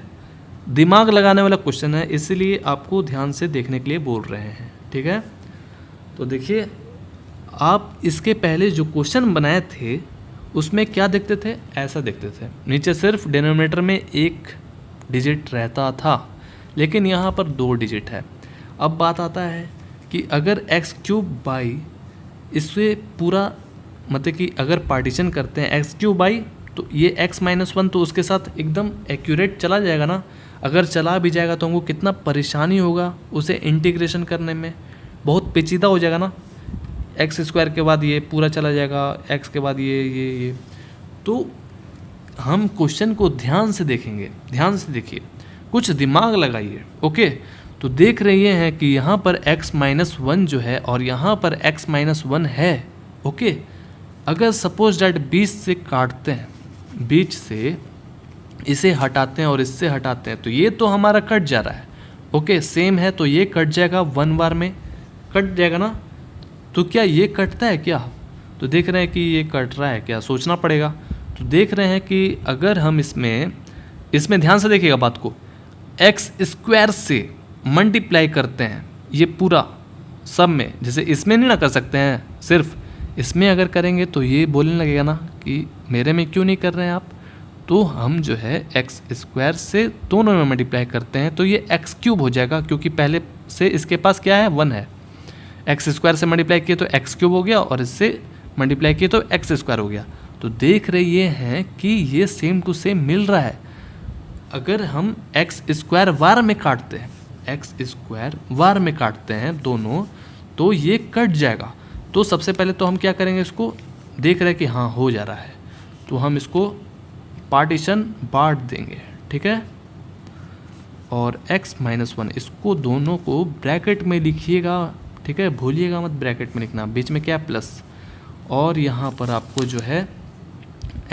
दिमाग लगाने वाला क्वेश्चन है, इसीलिए आपको ध्यान से देखने के लिए बोल रहे हैं, ठीक है। तो देखिए आप इसके पहले जो क्वेश्चन बनाए थे उसमें क्या देखते थे, ऐसा देखते थे, नीचे सिर्फ डिनोमिनेटर में एक डिजिट रहता था, लेकिन यहाँ पर 2 डिजिट है। अब बात आता है कि अगर x³ बाई इससे पूरा मतलब कि अगर पार्टीशन करते हैं x³ बाई तो ये x माइनस 1 तो उसके साथ एकदम एक्यूरेट चला जाएगा ना। अगर चला भी जाएगा तो हमको कितना परेशानी होगा उसे इंटीग्रेशन करने में, बहुत पेचीदा हो जाएगा ना। x² के बाद ये पूरा चला जाएगा, x के बाद ये। तो हम क्वेश्चन को ध्यान से देखेंगे, ध्यान से देखिए, कुछ दिमाग लगाइए, ओके। तो देख रहे हैं कि यहाँ पर x माइनस 1 जो है और यहाँ पर x माइनस 1 है, ओके। अगर सपोज डैट बीच से काटते हैं, बीच से इसे हटाते हैं और इससे हटाते हैं तो ये तो हमारा कट जा रहा है, ओके, सेम है, तो ये कट जाएगा 1 बार में, कट जाएगा ना। तो क्या ये कटता है क्या, तो देख रहे हैं कि ये कट रहा है क्या, सोचना पड़ेगा। तो देख रहे हैं कि अगर हम इसमें ध्यान से देखिएगा बात को, x² से मल्टीप्लाई करते हैं ये पूरा सब में, जैसे इसमें नहीं ना कर सकते हैं, सिर्फ इसमें अगर करेंगे तो ये बोलने लगेगा ना कि मेरे में क्यों नहीं कर रहे हैं आप। तो हम जो है x² से दोनों में मल्टीप्लाई करते हैं तो ये x³ हो जाएगा, क्योंकि पहले से इसके पास क्या है, 1 है। x² से मल्टीप्लाई किए तो x³ हो गया और इससे मल्टीप्लाई किए तो x² हो गया। तो देख रहे हैं कि ये सेम टू सेम मिल रहा है। अगर हम x² वार में काटते हैं, x² वार में काटते हैं दोनों, तो ये कट जाएगा। तो सबसे पहले तो हम क्या करेंगे, इसको देख रहे हैं कि हाँ हो जा रहा है, तो हम इसको पार्टीशन बांट देंगे, ठीक है। और x माइनस 1 इसको दोनों को ब्रैकेट में लिखिएगा, ठीक है, भूलिएगा मत ब्रैकेट में लिखना, बीच में क्या प्लस, और यहाँ पर आपको जो है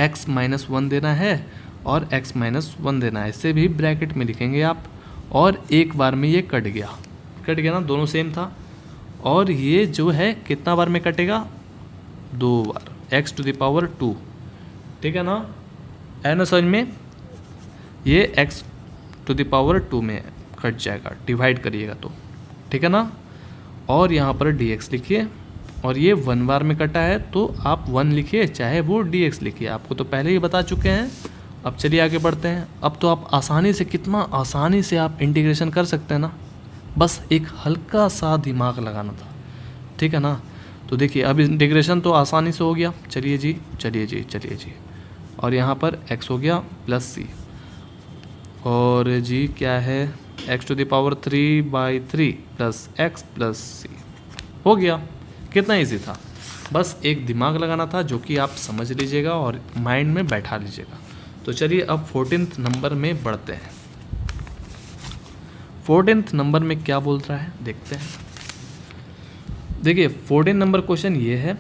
x माइनस 1 देना है और x माइनस 1 देना है, इसे भी ब्रैकेट में लिखेंगे आप। और एक बार में ये कट गया ना, दोनों सेम था। और ये जो है कितना बार में कटेगा, 2 बार, x⁻², ठीक है ना, है ना समझ में। ये x⁻² में कट जाएगा, डिवाइड करिएगा तो, ठीक है ना। और यहाँ पर dx लिखिए, और ये 1 बार में कटा है तो आप 1 लिखिए, चाहे वो dx लिखिए, आपको तो पहले ही बता चुके हैं। अब चलिए आगे बढ़ते हैं। अब तो आप आसानी से, कितना आसानी से आप इंटीग्रेशन कर सकते हैं ना, बस एक हल्का सा दिमाग लगाना था, ठीक है ना। तो देखिए अब इंटीग्रेशन तो आसानी से हो गया, चलिए जी। और यहाँ पर x हो गया प्लस c, और जी क्या है, x⁻³ plus x plus c हो गया। कितना इजी था, बस एक दिमाग लगाना था, जो कि आप समझ लीजिएगा और माइंड में बैठा लीजिएगा। तो चलिए अब 14th नंबर में बढ़ते हैं। 14th नंबर में क्या बोल रहा है देखते हैं। देखिए 14 नंबर क्वेश्चन ये है,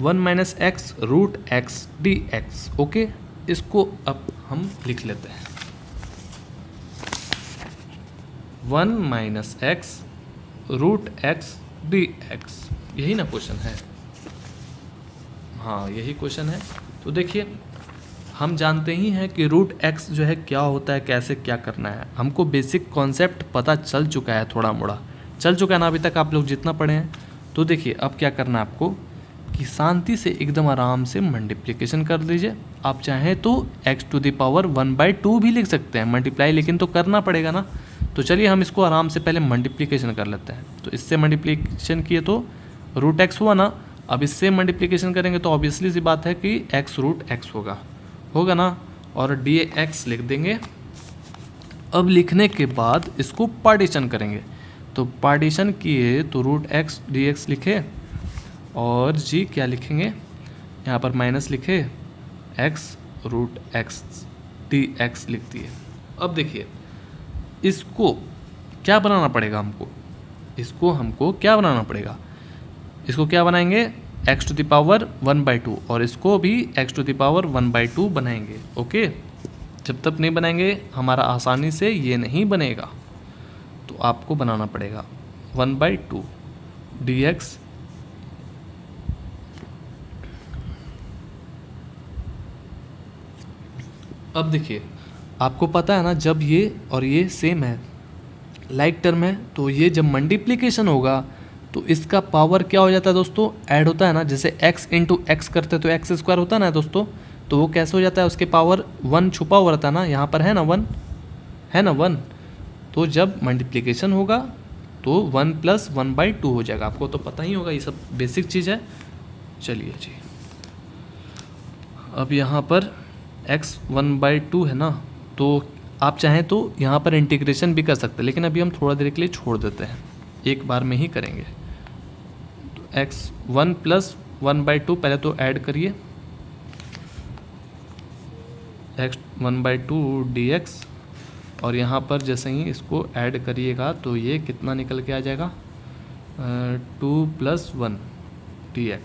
1 - x√x dx, ओके। इसको अब हम लिख लेते हैं, 1 - x√x dx, यही ना क्वेश्चन है, हाँ यही क्वेश्चन है। तो देखिए हम जानते ही हैं कि √x जो है क्या होता है, कैसे क्या करना है, हमको बेसिक कॉन्सेप्ट पता चल चुका है, थोड़ा मोड़ा चल चुका है ना अभी तक आप लोग जितना पढ़े हैं। तो देखिए अब क्या करना है आपको कि शांति से एकदम आराम से मल्टीप्लिकेशन कर लीजिए। आप चाहें तो x⁻1/2 भी लिख सकते हैं मल्टीप्लाई, लेकिन तो करना पड़ेगा ना। तो चलिए हम इसको आराम से पहले मल्टीप्लिकेशन कर लेते हैं। तो इससे मल्टीप्लिकेशन किए तो √x हुआ ना, अब इससे मल्टीप्लिकेशन करेंगे तो ऑब्वियसली सी बात है कि x√x होगा ना, और dx लिख देंगे। अब लिखने के बाद इसको पार्टीशन करेंगे, तो पार्टीशन किए तो √x dx लिखे, और जी क्या लिखेंगे, यहाँ पर माइनस लिखे, x√x dx लिख दिए। अब देखिए इसको क्या बनाना पड़ेगा हमको, इसको हमको क्या बनाना पड़ेगा, इसको क्या बनाएंगे, एक्स टू द पावर 1/2 और इसको भी एक्स टू द पावर 1/2 बनाएंगे। ओके, जब तक नहीं बनाएंगे हमारा आसानी से ये नहीं बनेगा, तो आपको बनाना पड़ेगा 1/2 dx अब देखिए, आपको पता है ना, जब ये और ये सेम है, लाइक टर्म है, तो ये जब मल्टीप्लिकेशन होगा तो इसका पावर क्या हो जाता है दोस्तों, ऐड होता है ना। जैसे x इंटू एक्स करते तो एक्स स्क्वायर होता है ना दोस्तों, तो वो कैसे हो जाता है, उसके पावर 1 छुपा हुआ रहता है ना, यहाँ पर है ना 1, है ना 1। तो जब मल्टीप्लिकेशन होगा तो 1 + 1/2 हो जाएगा। आपको तो पता ही होगा, ये सब बेसिक चीज़ है। चलिए जी, अब यहाँ पर x 1/2 है ना, तो आप चाहें तो यहाँ पर इंटीग्रेशन भी कर सकते हैं, लेकिन अभी हम थोड़ा देर के लिए छोड़ देते हैं, एक बार में ही करेंगे। तो x 1 + 1/2 पहले तो ऐड करिए, x 1/2 dx, और यहाँ पर जैसे ही इसको ऐड करिएगा तो ये कितना निकल के आ जाएगा, 2 + 1 dx।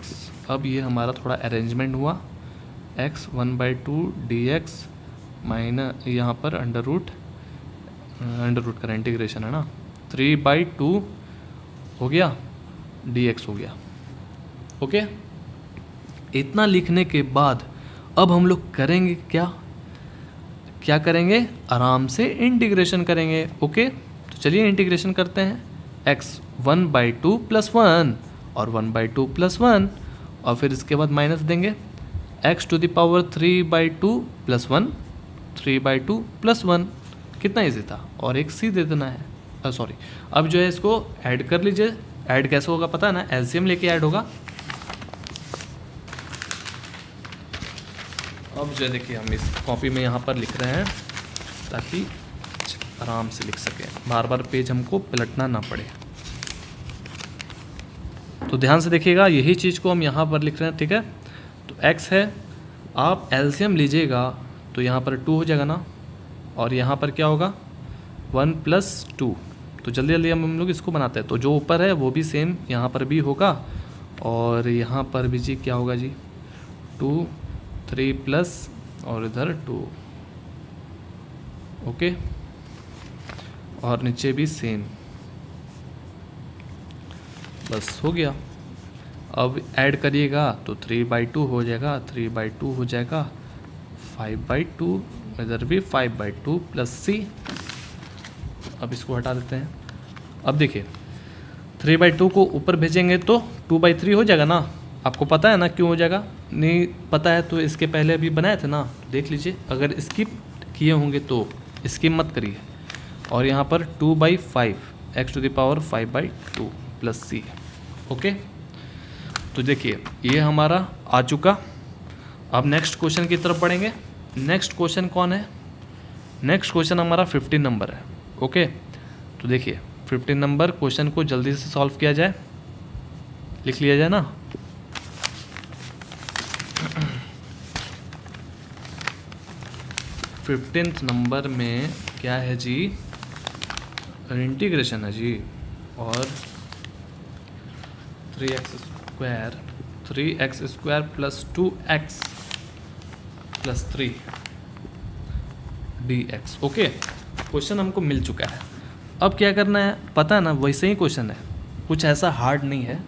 अब ये हमारा थोड़ा अरेंजमेंट हुआ, x 1/2 dx माइनस यहाँ पर अंडर रूट का इंटीग्रेशन है ना, 3/2 हो गया, dx हो गया। ओके, इतना लिखने के बाद अब हम लोग करेंगे क्या करेंगे, आराम से इंटीग्रेशन करेंगे। ओके, तो चलिए इंटीग्रेशन करते हैं। x 1/2 + 1 और 1/2 + 1, और फिर इसके बाद माइनस देंगे, x टू द पावर 3/2 + 1, 3/2 + 1। कितना ईजी था, और एक c दे देना है, सॉरी। अब जो है इसको ऐड कर लीजिए। ऐड कैसे होगा पता है ना, एलसीएम लेके ऐड होगा। अब जो है देखिए, हम इस कॉपी में यहाँ पर लिख रहे हैं ताकि आराम से लिख सकें, बार बार पेज हमको पलटना ना पड़े। तो ध्यान से देखिएगा, यही चीज़ को हम यहाँ पर लिख रहे हैं, ठीक है। तो x है, आप एलसीएम लीजिएगा तो यहाँ पर 2 हो जाएगा ना, और यहाँ पर क्या होगा 1 + 2। तो जल्दी जल्दी हम लोग इसको बनाते हैं। तो जो ऊपर है वो भी सेम यहाँ पर भी होगा, और यहाँ पर भी जी क्या होगा जी, 2 3 प्लस और इधर 2। ओके, और नीचे भी सेम, बस हो गया। अब ऐड करिएगा तो 3/2 हो जाएगा, 3/2 हो जाएगा, 5/2, इधर भी 5/2 + c। अब इसको हटा देते हैं। अब देखिए 3/2 को ऊपर भेजेंगे तो 2/3 हो जाएगा ना। आपको पता है ना क्यों हो जाएगा, नहीं पता है तो इसके पहले अभी बनाए थे ना, देख लीजिए। अगर स्किप किए होंगे तो स्किप मत करिए। और यहाँ पर 2/5 x to the power 5/2 + c। Okay, तो देखिए ये हमारा आ चुका। अब नेक्स्ट क्वेश्चन की तरफ बढ़ेंगे। नेक्स्ट क्वेश्चन कौन है, नेक्स्ट क्वेश्चन हमारा 15 नंबर है। ओके, तो देखिए 15 नंबर क्वेश्चन को जल्दी से सॉल्व किया जाए, लिख लिया जाए ना। फिफ्टींथ नंबर में क्या है जी, इंटीग्रेशन है जी, और 3x square + 2x + 3 dx। Okay, question हमको मिल चुका है। अब क्या करना है पता है ना, वैसे ही क्वेश्चन है, कुछ ऐसा हार्ड नहीं है,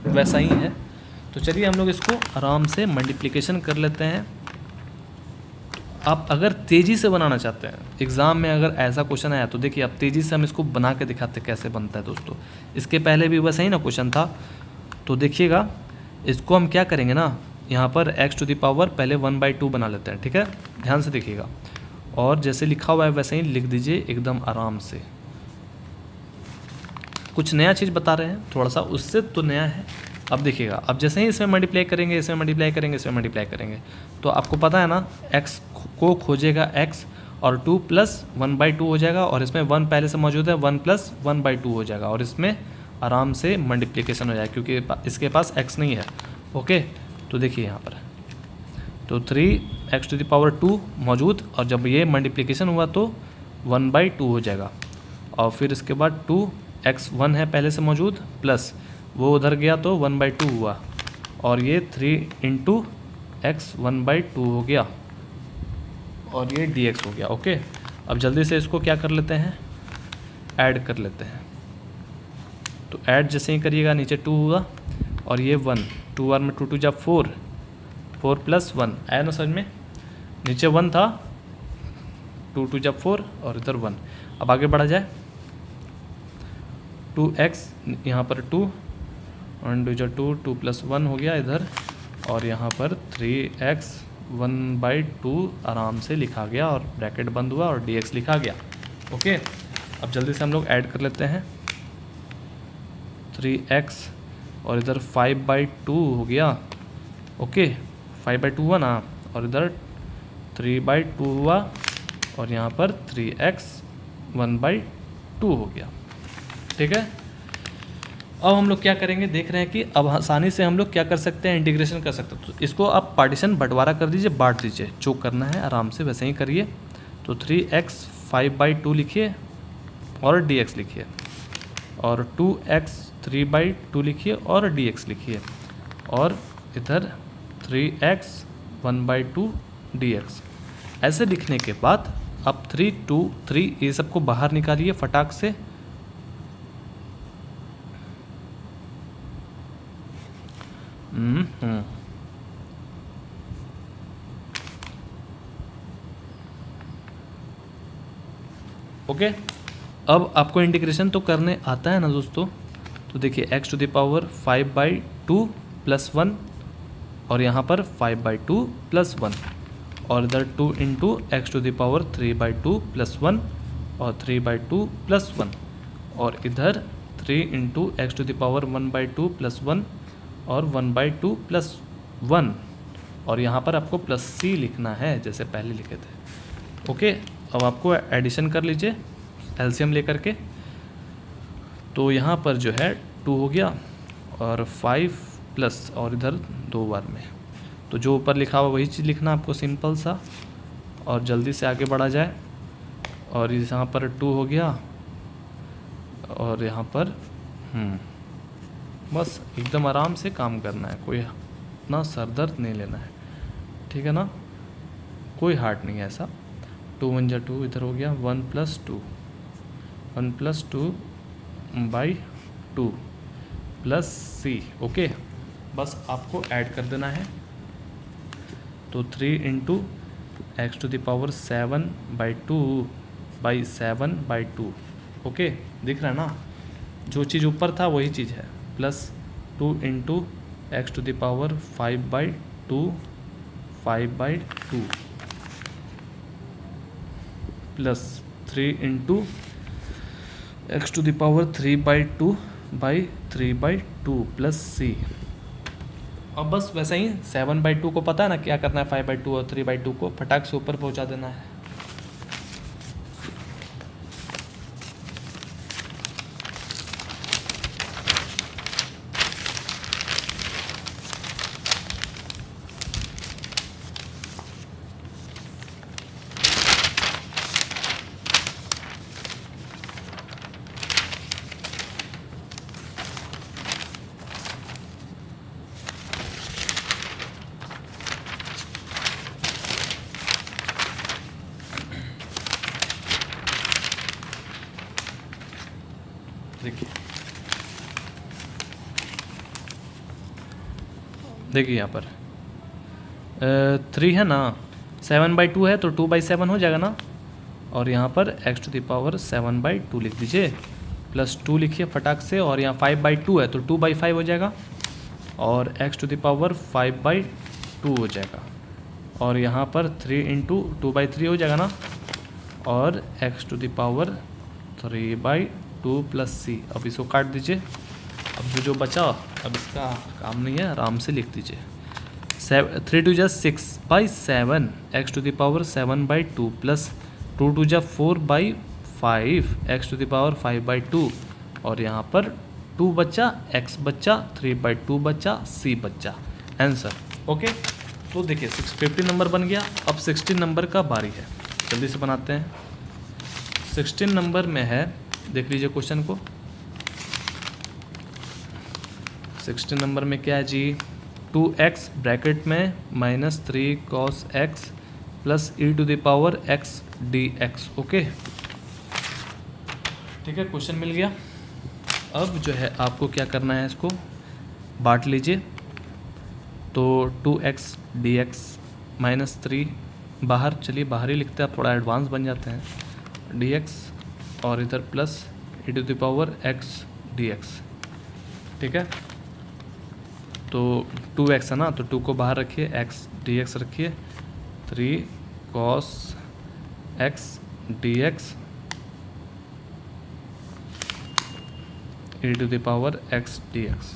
वैसा ही है। तो चलिए हम लोग इसको आराम से मल्टीप्लिकेशन कर लेते हैं। आप अगर तेज़ी से बनाना चाहते हैं, एग्ज़ाम में अगर ऐसा क्वेश्चन आया तो देखिए अब तेज़ी से हम इसको बना के दिखाते हैं कैसे बनता है दोस्तों। इसके पहले भी वैसा ही ना क्वेश्चन था। तो देखिएगा इसको हम क्या करेंगे ना, यहाँ पर x टू द पावर पहले 1/2 बना लेते हैं, ठीक है। ध्यान से देखिएगा, और जैसे लिखा हुआ है वैसे ही लिख दीजिए एकदम आराम से। कुछ नया चीज़ बता रहे हैं थोड़ा सा, उससे तो नया है। अब देखिएगा, अब जैसे ही इसमें मल्टीप्लाई करेंगे, इसमें मल्टीप्लाई करेंगे, इसमें मल्टीप्लाई करेंगे, तो आपको पता है ना x को खोजेगा x, और 2 + 1/2 हो जाएगा, और इसमें 1 पहले से मौजूद है, 1 + 1/2 हो जाएगा, और इसमें आराम से मल्टीप्लिकेशन हो जाएगा क्योंकि इसके पास x नहीं है। ओके, तो देखिए यहाँ पर तो 3x टू द पावर 2 मौजूद, और जब ये मल्टीप्लिकेशन हुआ तो 1/2 हो जाएगा, और फिर इसके बाद 2x 1 है पहले से मौजूद, प्लस वो उधर गया तो 1/2 हुआ, और ये 3 × x1/2 हो गया और ये dx हो गया। ओके, अब जल्दी से इसको क्या कर लेते हैं, ऐड कर लेते हैं। तो ऐड जैसे ही करिएगा नीचे 2 हुआ और ये 1, 2 बार में 2 2 जा 4, 4 + 1 आया ना समझ में। नीचे 1 था, 2 2 जा 4 और इधर 1। अब आगे बढ़ा जाए, 2x यहाँ पर 2, 1 2 जा 2, 2 + 1 हो गया इधर, और यहाँ पर 3x 1/2 आराम से लिखा गया और ब्रैकेट बंद हुआ और dx लिखा गया। ओके, अब जल्दी से हम लोग ऐड कर लेते हैं, 3x और इधर 5/2 हो गया। ओके, 5/2 हुआ ना, और इधर 3/2 हुआ और यहाँ पर 3x 1/2 हो गया। ठीक है, अब हम लोग क्या करेंगे, देख रहे हैं कि अब आसानी से हम लोग क्या कर सकते हैं, इंटीग्रेशन कर सकते हैं। तो इसको आप पार्टीशन बंटवारा कर दीजिए, बांट दीजिए, जो करना है आराम से वैसे ही करिए। तो 3x 5/2 लिखिए और dx लिखिए, और 2x 3/2 लिखिए और dx लिखिए, और इधर 3x 1/2 dx। ऐसे लिखने के बाद अब 3 2 3 ये सबको बाहर निकालिए फटाक से। ओके, अब आपको इंटीग्रेशन तो करने आता है ना दोस्तों। तो देखिए x⁵ 5/2 + 1 और यहाँ पर 5/2 + 1, और इधर 2 × x⁵ 3/2 + 1 और 3/2 + 1, और इधर 3 × x⁵ 1/2 + 1 और 1/2 + 1, और यहाँ पर आपको +c लिखना है जैसे पहले लिखे थे। ओके, अब आपको एडिशन कर लीजिए एलसीएम लेकर के। तो यहाँ पर जो है 2 हो गया और 5 प्लस और इधर 2 बार में, तो जो ऊपर लिखा हुआ वही चीज़ लिखना आपको, सिंपल सा। और जल्दी से आगे बढ़ा जाए, और यहाँ पर 2 हो गया और यहाँ पर बस एकदम आराम से काम करना है, कोई ना सर दर्द नहीं लेना है, ठीक है ना, कोई हार्ड नहीं है ऐसा। 2 1 जा 2 इधर हो गया, 1 + 2 + 2/2 + c। ओके, बस आपको ऐड कर देना है। तो 3 × x⁵ 7/2 ओके, दिख रहा है ना, जो चीज़ ऊपर था वही चीज़ है, plus 2 × x⁵ 5/2 plus 3 × x⁵ 3/2 + c। अब बस वैसा ही 7/2 को पता है ना क्या करना है, 5/2 और 3/2 को फटाक से ऊपर पहुंचा देना है। देखिए यहाँ पर 3 है ना, 7/2 है तो 2/7 हो जाएगा ना, और यहाँ पर x⁵ 7/2 लिख दीजिए, प्लस 2 लिखिए फटाक से, और यहाँ 5/2 है तो 2/5 हो जाएगा, और x⁵ 5/2 हो जाएगा, और यहाँ पर 3 × 2/3 हो जाएगा ना, और x⁵ 3/2 + c। अब इसको काट दीजिए। अब जो बचा अब इसका काम नहीं है, आराम से लिख दीजिए। 3 2 जा 6/7 x⁵ 7/2 प्लस 2 2 जा 4/5 x⁵ 5/2, और यहाँ पर 2 बच्चा, x बच्चा, 3/2 बच्चा, c बच्चा, आंसर। ओके, तो देखिए 15 नंबर बन गया। अब 16 नंबर का बारी है, जल्दी से बनाते हैं। 16 नंबर में है, देख लीजिए क्वेश्चन को। 16 नंबर में क्या है जी, 2x ब्रैकेट में minus 3 cos x plus e to the power x dx। Okay, ठीक है, क्वेश्चन मिल गया। अब जो है आपको क्या करना है, इसको बांट लीजिए। तो 2x dx माइनस 3 बाहर, चलिए बाहर ही लिखते हैं, थोड़ा एडवांस बन जाते हैं, dx और इधर plus e to the power x dx। ठीक है, तो 2x है ना, तो 2 को बाहर रखिए, x dx रखिए, 3 cos x dx e to the power x dx।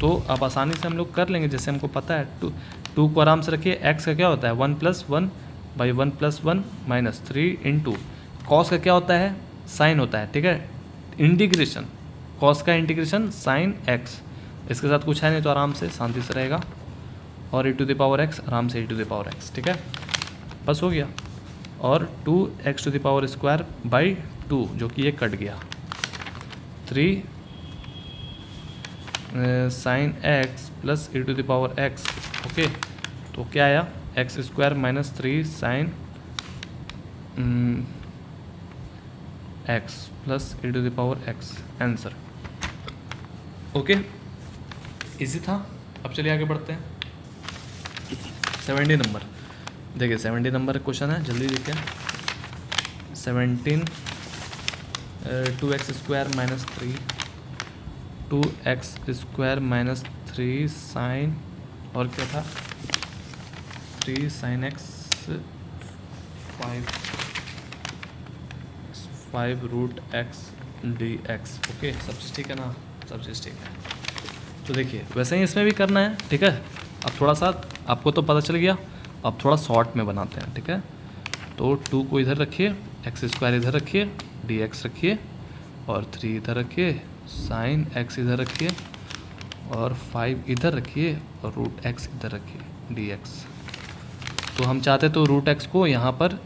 तो अब आसानी से हम लोग कर लेंगे, जैसे हमको पता है। 2 को आराम से रखिए, x का क्या होता है 1 + 1 / 1 + 1 माइनस 3 इंटू कॉस का क्या होता है, साइन होता है। ठीक है, इंटीग्रेशन, कॉस का इंटीग्रेशन साइन x, इसके साथ कुछ है नहीं तो आराम से शांति से रहेगा, और e to the power x आराम से e to the power x। ठीक है, बस हो गया। और 2x to the power square by 2, जो कि ये कट गया, 3 sine x plus e to the power x। Okay, तो क्या आया, x square minus 3 sine x plus e to the power x, answer. Okay, easy था। अब चलिए आगे बढ़ते हैं। 70 नंबर, देखिए 70 नंबर क्वेश्चन है, जल्दी देखिए। 17 2x square minus 3 2x square minus 3 sine, और क्या था 3 sine x 5 root x dx। Okay, सब चीज़ ठीक है ना, सब चीज़ ठीक है। तो देखिए वैसे ही इसमें भी करना है। ठीक है, अब थोड़ा सा आपको तो पता चल गया, अब थोड़ा शॉर्ट में बनाते हैं। ठीक है, तो 2 को इधर रखिए, x स्क्वायर इधर रखिए, dx रखिए, और 3 इधर रखिए, साइन x इधर रखिए, और 5 इधर रखिए, और रूट x इधर रखिए dx। तो हम चाहते तो रूट x को यहाँ पर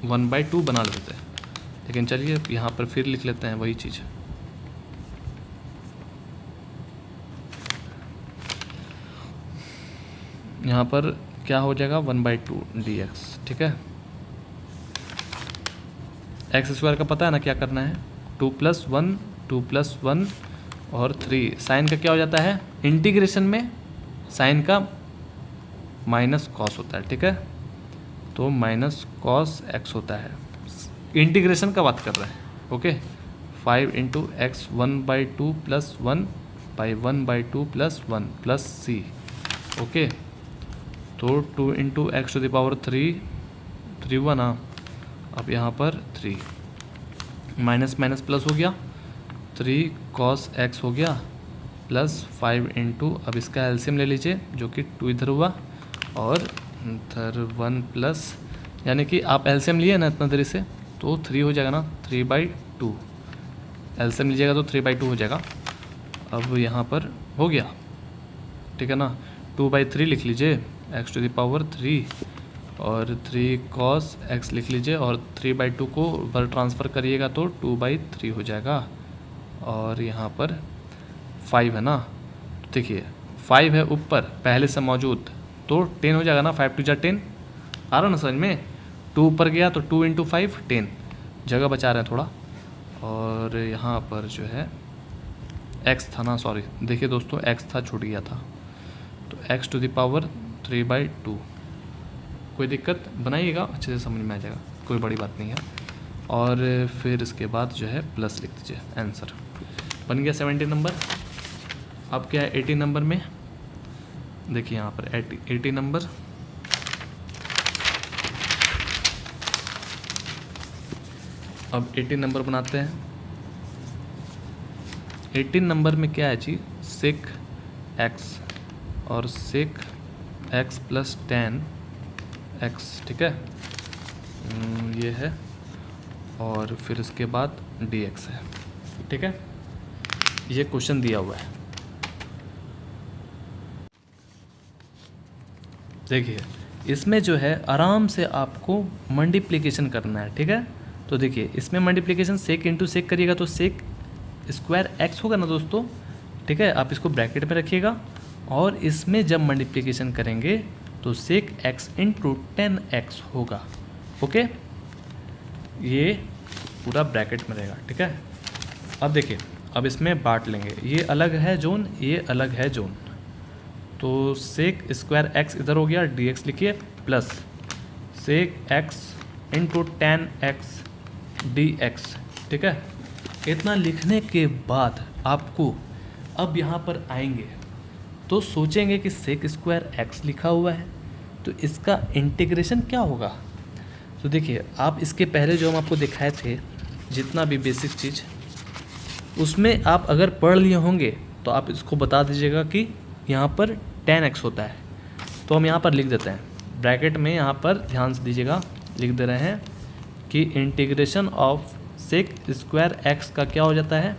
1/2 बना लेते हैं, लेकिन चलिए यहाँ पर फिर लिख लेते हैं वही चीज़। यहाँ पर क्या हो जाएगा 1/2 dx। ठीक है, x स्क्वायर का पता है ना क्या करना है, 2 + 1 और 3 साइन का क्या हो जाता है, इंटीग्रेशन में साइन का माइनस कॉस होता है। ठीक है, तो माइनस कॉस x होता है, इंटीग्रेशन का बात कर रहे हैं। Okay, 5 × x 1/2 + 1 / 1/2 + 1 plus c। Okay, तो 2 × x टू द पावर 3 हुआ ना, अब यहाँ पर 3 माइनस माइनस प्लस हो गया, 3 cos x हो गया, प्लस 5 × अब इसका एलसीएम ले लीजिए, जो कि 2 इधर हुआ, और इधर 1 प्लस, यानी कि आप एलसीएम लिए ना इतना देरी से, तो 3 हो जाएगा ना, 3/2 एलसीएम लीजिएगा तो 3/2 हो जाएगा। अब यहाँ पर हो गया, ठीक है ना, 2/3 लिख लीजिए, x टू द पावर 3, और 3 cos x लिख लीजिए, और 3/2 को ऊपर ट्रांसफ़र करिएगा तो 2/3 हो जाएगा, और यहाँ पर 5 है ना, देखिए 5 है ऊपर पहले से मौजूद, तो 10 हो जाएगा ना, 5 × 2 = 10। आ रहा ना समझ में, 2 ऊपर गया तो 2 × 5 10, जगह बचा रहे हैं थोड़ा। और यहाँ पर जो है x था ना, सॉरी देखिए दोस्तों x था, छूट गया था, तो x टू द पावर 3/2। कोई दिक्कत बनाइएगा, अच्छे से समझ में आ जाएगा, कोई बड़ी बात नहीं है। और फिर इसके बाद जो है प्लस लिख दीजिए, आंसर बन गया 70 नंबर। अब क्या है 80 नंबर में, देखिए यहाँ पर 80 नंबर, अब 80 नंबर बनाते हैं। 18 नंबर में क्या है जी, sec x और sec x प्लस 10x। ठीक है, ये है, और फिर इसके बाद dx है। ठीक है, ये क्वेश्चन दिया हुआ है। देखिए इसमें जो है आराम से आपको मल्टीप्लिकेशन करना है। ठीक है, तो देखिए इसमें मल्टीप्लिकेशन सेक इंटू सेक करिएगा तो सेक स्क्वायर एक्स होगा ना दोस्तों। ठीक है, आप इसको ब्रैकेट में रखिएगा और इसमें जब मल्टीप्लिकेशन करेंगे तो सेक एक्स इंटू 10x होगा। ओके, ये पूरा ब्रैकेट में रहेगा। ठीक है, अब देखिए, अब इसमें बांट लेंगे, ये अलग है जोन, ये अलग है जोन, तो सेक स्क्वायर एक्स इधर हो गया, dx लिखिए, plus sec x into 10x dx। ठीक है, इतना लिखने के बाद आपको अब यहाँ पर आएंगे तो सोचेंगे कि सेक स्क्वायर एक्स लिखा हुआ है तो इसका इंटीग्रेशन क्या होगा। तो देखिए, आप इसके पहले जो हम आपको दिखाए थे जितना भी बेसिक चीज़, उसमें आप अगर पढ़ लिए होंगे तो आप इसको बता दीजिएगा कि यहाँ पर 10x होता है। तो हम यहाँ पर लिख देते हैं ब्रैकेट में, यहाँ पर ध्यान से दीजिएगा, लिख दे रहे हैं कि integration of sec square x का क्या हो जाता है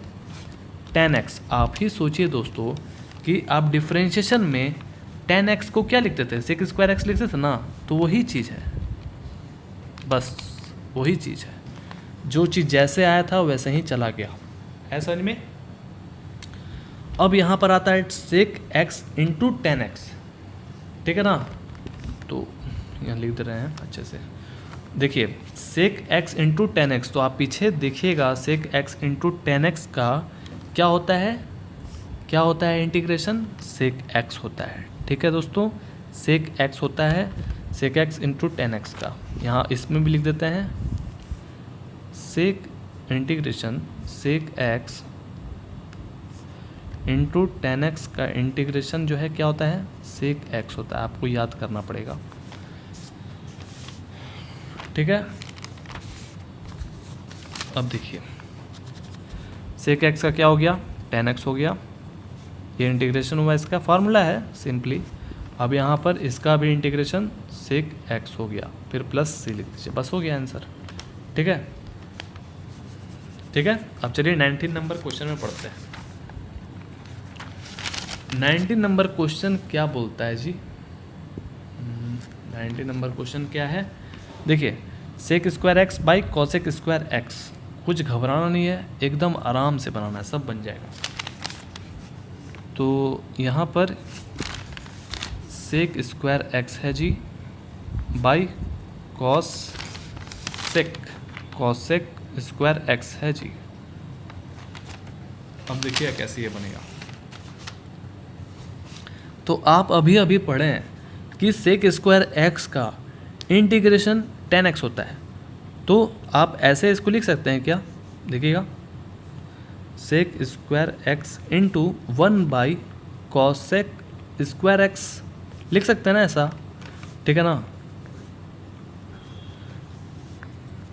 10x। आप ही सोचिए दोस्तों कि आप डिफ्रेंशिएशन में 10x को क्या लिखते थे, सेक स्क्वायर एक्स लिखते थे ना, तो वही चीज़ है, बस वही चीज़ है, जो चीज़ जैसे आया था वैसे ही चला गया है समझ में। अब यहाँ पर आता है सेक एक्स इंटू 10x। ठीक है ना, तो यहाँ लिख दे रहे हैं अच्छे से, देखिए सेक एक्स इंटू 10x, तो आप पीछे देखिएगा सेक एक्स इंटू 10x का क्या होता है, क्या होता है इंटीग्रेशन, सेक एक्स होता है। ठीक है दोस्तों, सेक एक्स होता है सेक एक्स इंटू 10x का, यहाँ इसमें भी लिख देते हैं sec integration sec x into 10x का इंटीग्रेशन जो है क्या होता है, सेक एक्स होता है, आपको याद करना पड़ेगा। ठीक है, अब देखिए सेक एक्स का क्या हो गया 10x हो गया, ये इंटीग्रेशन हुआ, इसका फार्मूला है सिंपली। अब यहाँ पर इसका भी इंटीग्रेशन सेक एक्स हो गया, फिर प्लस सी लिख दीजिए, बस हो गया आंसर। ठीक है, ठीक है, अब चलिए 19 नंबर क्वेश्चन में पढ़ते हैं। 19 नंबर क्वेश्चन क्या बोलता है जी, 19 नंबर क्वेश्चन क्या है, देखिए sec square x by cosec square x. कुछ घबराना नहीं है, एकदम आराम से बनाना है, सब बन जाएगा। तो यहाँ पर सेक स्क्वायर एक्स है जी बाई कॉसेक स्क्वायर एक्स है जी। अब देखिए कैसे ये बनेगा। तो आप अभी अभी पढ़े हैं कि सेक स्क्वायर एक्स का इंटीग्रेशन 10x होता है, तो आप ऐसे इसको लिख सकते हैं क्या, देखिएगा sec square x into 1 by cosec square x लिख सकते हैं ना ऐसा। ठीक है ना,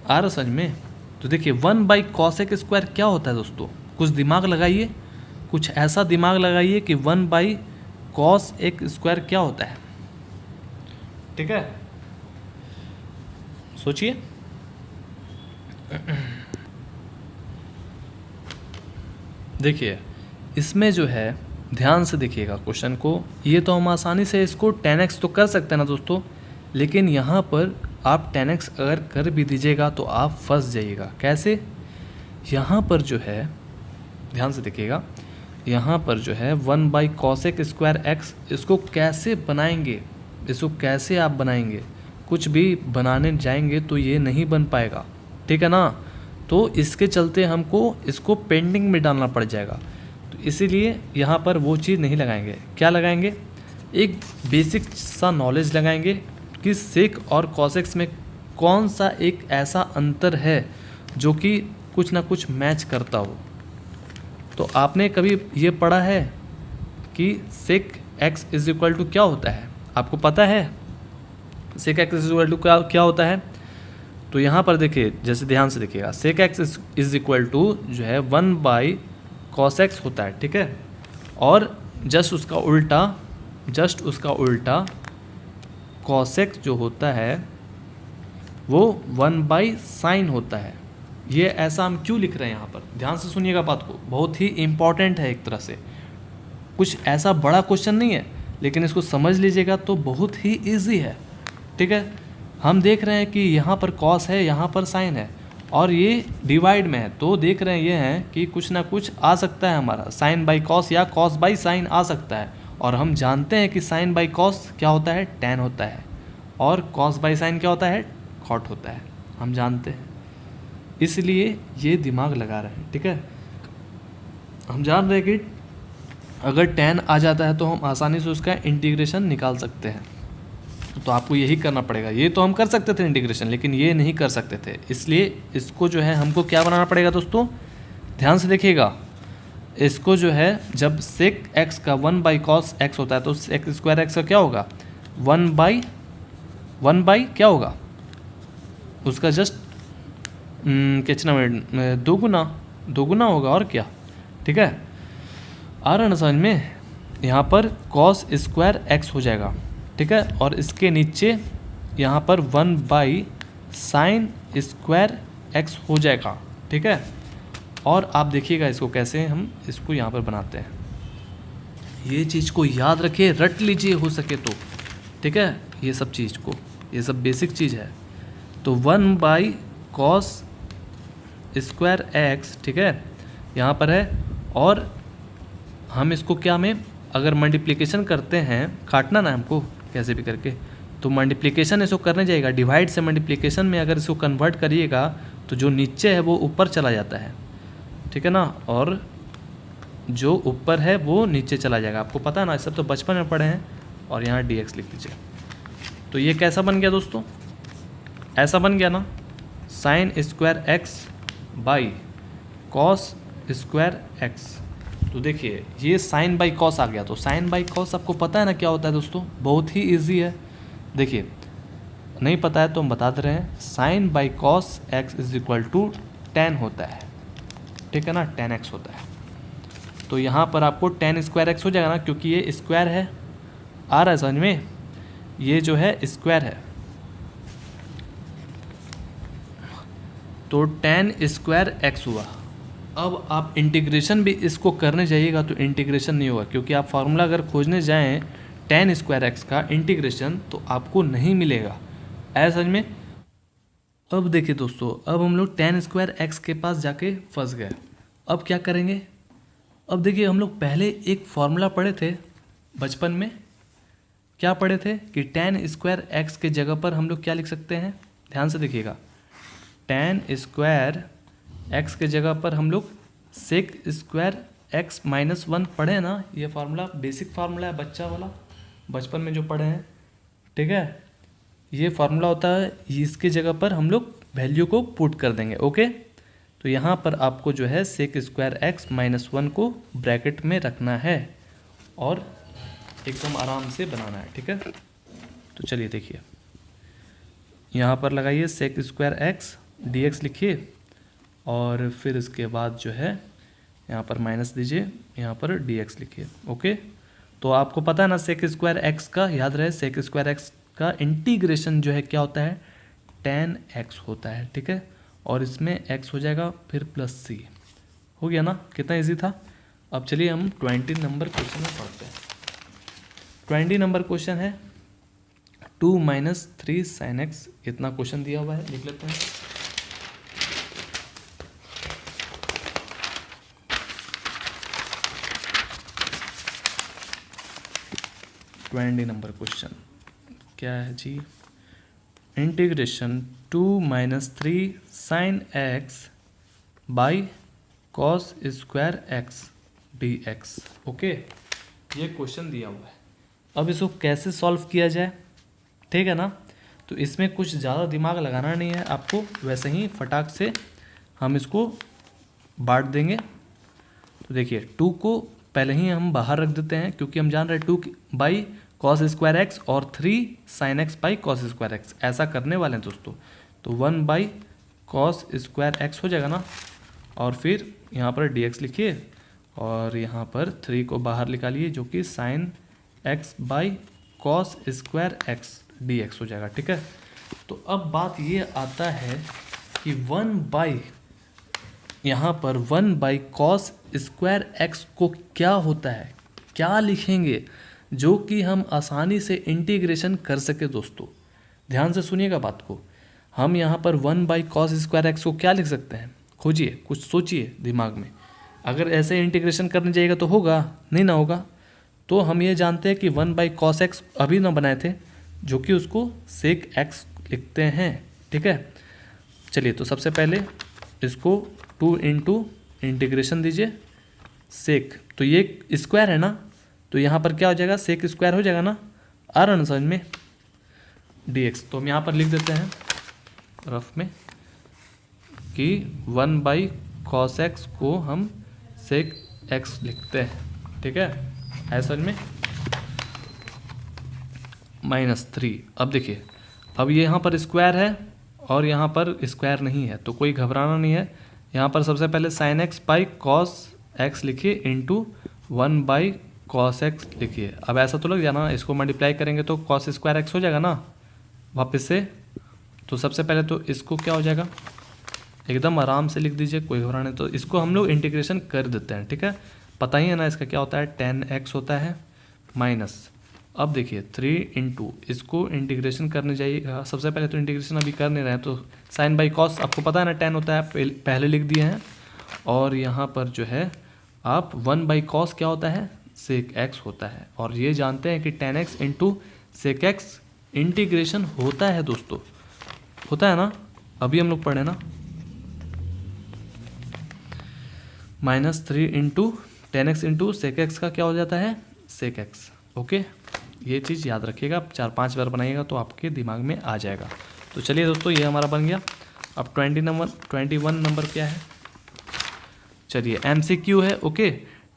आ रहा समझ में। तो देखिए 1 बाई कॉसेक स्क्वायर क्या होता है दोस्तों, कुछ दिमाग लगाइए, कुछ ऐसा दिमाग लगाइए कि 1 बाई कॉस एक स्क्वायर क्या होता है। ठीक है, सोचिए देखिए इसमें जो है ध्यान से देखिएगा क्वेश्चन को, ये तो हम आसानी से इसको 10x तो कर सकते हैं ना दोस्तों, लेकिन यहाँ पर आप 10x अगर कर भी दीजिएगा तो आप फंस जाइएगा। कैसे, यहाँ पर जो है ध्यान से देखिएगा, यहाँ पर जो है 1 बाई कॉसेक स्क्वायर एक्स, इसको कैसे बनाएंगे, इसको कैसे आप बनाएंगे, कुछ भी बनाने जाएंगे तो ये नहीं बन पाएगा। ठीक है ना, तो इसके चलते हमको इसको पेंडिंग में डालना पड़ जाएगा। तो इसीलिए यहाँ पर वो चीज़ नहीं लगाएंगे। क्या लगाएंगे, एक बेसिक सा नॉलेज लगाएंगे कि सेक और कॉसेक्स में कौन सा एक ऐसा अंतर है जो कि कुछ ना कुछ मैच करता हो। तो आपने कभी ये पढ़ा है कि sec x is equal to क्या होता है, आपको पता है sec x is equal to क्या होता है। तो यहाँ पर देखिए, जैसे ध्यान से देखिएगा, sec x is equal to जो है 1 बाई कॉस एक्स होता है। ठीक है, और जस्ट उसका उल्टा कॉस एक्स जो होता है वो 1 बाई साइन होता है। ये ऐसा हम क्यों लिख रहे हैं, यहाँ पर ध्यान से सुनिएगा बात को, बहुत ही इम्पॉर्टेंट है एक तरह से। कुछ ऐसा बड़ा क्वेश्चन नहीं है, लेकिन इसको समझ लीजिएगा तो बहुत ही ईजी है। ठीक है, हम देख रहे हैं कि यहाँ पर कॉस है, यहाँ पर साइन है, और ये डिवाइड में है, तो देख रहे हैं ये हैं कि कुछ ना कुछ आ सकता है हमारा, साइन बाई कॉस या कॉस बाई साइन आ सकता है। और हम जानते हैं कि साइन बाई कॉस क्या होता है, टैन होता है, और कॉस बाई साइन क्या होता है, कॉट होता है, हम जानते हैं, इसलिए ये दिमाग लगा रहे हैं। ठीक है, हम जान रहे हैं कि अगर टैन आ जाता है तो हम आसानी से उसका इंटीग्रेशन निकाल सकते हैं, तो आपको यही करना पड़ेगा। ये तो हम कर सकते थे इंटीग्रेशन, लेकिन ये नहीं कर सकते थे, इसलिए इसको जो है हमको क्या बनाना पड़ेगा दोस्तों, ध्यान से देखिएगा। इसको जो है जब सेक एक्स का 1/cos x होता है तो सेक स्क्वायर एक्स का क्या होगा, 1/1 क्या होगा उसका, जस्ट कितना मिनट, दोगुना होगा, और क्या। ठीक है, आ रहा ना समझ में। यहाँ पर cos स्क्वायर एक्स हो जाएगा। ठीक है, और इसके नीचे यहाँ पर 1/sin स्क्वायर एक्स हो जाएगा। ठीक है, और आप देखिएगा इसको कैसे हम इसको यहाँ पर बनाते हैं। ये चीज़ को याद रखिए, रट लीजिए हो सके तो। ठीक है, ये सब चीज़ को, ये सब बेसिक चीज़ है। तो 1/cos स्क्वायर एक्स, ठीक है, यहाँ पर है, और हम इसको क्या में अगर मल्टीप्लिकेशन करते हैं, काटना ना हमको कैसे भी करके, तो मल्टीप्लिकेशन इसको करने जाएगा, डिवाइड से मल्टीप्लिकेशन में अगर इसको कन्वर्ट करिएगा तो जो नीचे है वो ऊपर चला जाता है। ठीक है ना, और जो ऊपर है वो नीचे चला जाएगा। आपको पता है ना, सब तो बचपन में पढ़े हैं। और यहाँ dx लिख दीजिए। तो ये कैसा बन गया दोस्तों, ऐसा बन गया ना, sine square x by cos square x. तो देखिए ये साइन बाई कॉस आ गया। तो साइन बाई कॉस आपको पता है ना क्या होता है दोस्तों, बहुत ही इजी है। देखिए नहीं पता है तो हम बता दे रहे हैं, sine by cos x is equal to ten होता है। ठीक है ना, 10x होता है। तो यहाँ पर आपको टेन स्क्वायर एक्स हो जाएगा ना, क्योंकि ये स्क्वायर है। आ रहा है समझ में, ये जो है स्क्वायर है, तो टेन स्क्वायर एक्स हुआ। अब आप इंटीग्रेशन भी इसको करने जाइएगा तो इंटीग्रेशन नहीं होगा, क्योंकि आप फार्मूला अगर खोजने जाएं टेन स्क्वायर एक्स का इंटीग्रेशन तो आपको नहीं मिलेगा। ऐसा समझ में। अब देखिए दोस्तों, अब हम लोग टेन स्क्वायर एक्स के पास जाके फंस गए। अब क्या करेंगे, अब देखिए हम लोग पहले एक फार्मूला पढ़े थे बचपन में, क्या पढ़े थे कि टेन स्क्वायर एक्स के जगह पर हम लोग क्या लिख सकते हैं, ध्यान से देखिएगा, टेन स्क्वायर एक्स के जगह पर हम लोग सेक स्क्वायर एक्स माइनस 1 पढ़े ना। ये फार्मूला बेसिक फार्मूला है, बच्चा वाला, बचपन में जो पढ़े हैं। ठीक है, ये फार्मूला होता है, इसके जगह पर हम लोग वैल्यू को पुट कर देंगे। ओके, तो यहाँ पर आपको जो है सेक स्क्वायर एक्स माइनस 1 को ब्रैकेट में रखना है और एकदम आराम से बनाना है। ठीक है, तो चलिए देखिए, यहाँ पर लगाइए sec square x, d x लिखिए, और फिर इसके बाद जो है यहाँ पर माइनस दीजिए, यहाँ पर डी एक्स लिखिए। ओके, तो आपको पता है ना सेक स्क्वायर एक्स का, याद रहे सेक स्क्वायर एक्स का इंटीग्रेशन जो है क्या होता है, टेन एक्स होता है। ठीक है, और इसमें एक्स हो जाएगा फिर प्लस सी, हो गया ना, कितना इजी था। अब चलिए हम 20 नंबर क्वेश्चन में पढ़ते हैं। 20 नंबर क्वेश्चन है 2 - 3 sin x, इतना क्वेश्चन दिया हुआ है, लिख लेते हैं। नंबर क्वेश्चन क्या है जी, integration 2 - 3 sin x by cos square x d x. Okay, ये क्वेश्चन दिया हुआ है। अब इसको कैसे सॉल्व किया जाए, ठीक है ना, तो इसमें कुछ ज़्यादा दिमाग लगाना नहीं है आपको, वैसे ही फटाक से हम इसको बांट देंगे। तो देखिए 2 को पहले ही हम बाहर रख देते हैं, क्योंकि हम जान रहे हैं 2 बाई कॉस स्क्वायर एक्स और 3 sine x by cos square x, ऐसा करने वाले हैं दोस्तों। तो 1 बाई कॉस स्क्वायर एक्स हो जाएगा ना, और फिर यहाँ पर डी एक्स लिखिए, और यहाँ पर 3 को बाहर निकालिए, जो कि sine x by cos square x d x हो जाएगा। ठीक है, तो अब बात ये आता है कि 1 बाई, यहाँ पर 1 बाई कॉस स्क्वायर एक्स को क्या होता है, क्या लिखेंगे जो कि हम आसानी से इंटीग्रेशन कर सके। दोस्तों ध्यान से सुनिएगा बात को, हम यहाँ पर 1 बाई कॉस स्क्वायर एक्स को क्या लिख सकते हैं, खोजिए, कुछ सोचिए दिमाग में। अगर ऐसे इंटीग्रेशन करने जाइएगा तो होगा नहीं ना, होगा। तो हम ये जानते हैं कि 1/cos x अभी ना बनाए थे, जो कि उसको sec x लिखते हैं। ठीक है, चलिए तो सबसे पहले इसको 2 इंटू इंटीग्रेशन दीजिए सेक, तो ये स्क्वायर है ना, तो यहाँ पर क्या हो जाएगा, सेक स्क्वायर हो जाएगा ना, आ रहा ना समझ में, dx। तो हम यहाँ पर लिख देते हैं रफ में कि 1/cos x को हम sec x लिखते हैं। ठीक है, है समझ में, -3। अब देखिए, अब ये यहाँ पर स्क्वायर है और यहाँ पर स्क्वायर नहीं है, तो कोई घबराना नहीं है। यहाँ पर सबसे पहले sin x/cos x लिखिए इंटू 1/cos x लिखिए। अब ऐसा तो लग जाना, इसको मल्टीप्लाई करेंगे तो cos स्क्वायर x हो जाएगा ना वापस से। तो सबसे पहले तो इसको क्या हो जाएगा, एकदम आराम से लिख दीजिए, कोई घबराना नहीं। तो इसको हम लोग इंटीग्रेशन कर देते हैं। ठीक है, पता ही है ना इसका क्या होता है, tan x होता है माइनस। अब देखिए 3 इंटू, इसको इंटीग्रेशन करने जाइए, सबसे पहले तो इंटीग्रेशन अभी कर नहीं रहे हैं, तो sin/cos आपको पता है ना tan होता है, पहले लिख दिए हैं। और यहाँ पर जो है आप 1/cos क्या होता है, sec x होता है। और ये जानते हैं कि tan x into sec x integration होता है दोस्तों, होता है ना, अभी हम लोग पढ़े ना। -3 into tan x into sec x का क्या हो जाता है, sec x। ओके, ये चीज़ याद रखिएगा, 4-5 बार बनाइएगा तो आपके दिमाग में आ जाएगा। तो चलिए दोस्तों, ये हमारा बन गया। अब 21 नंबर क्या है, चलिए MCQ है। ओके,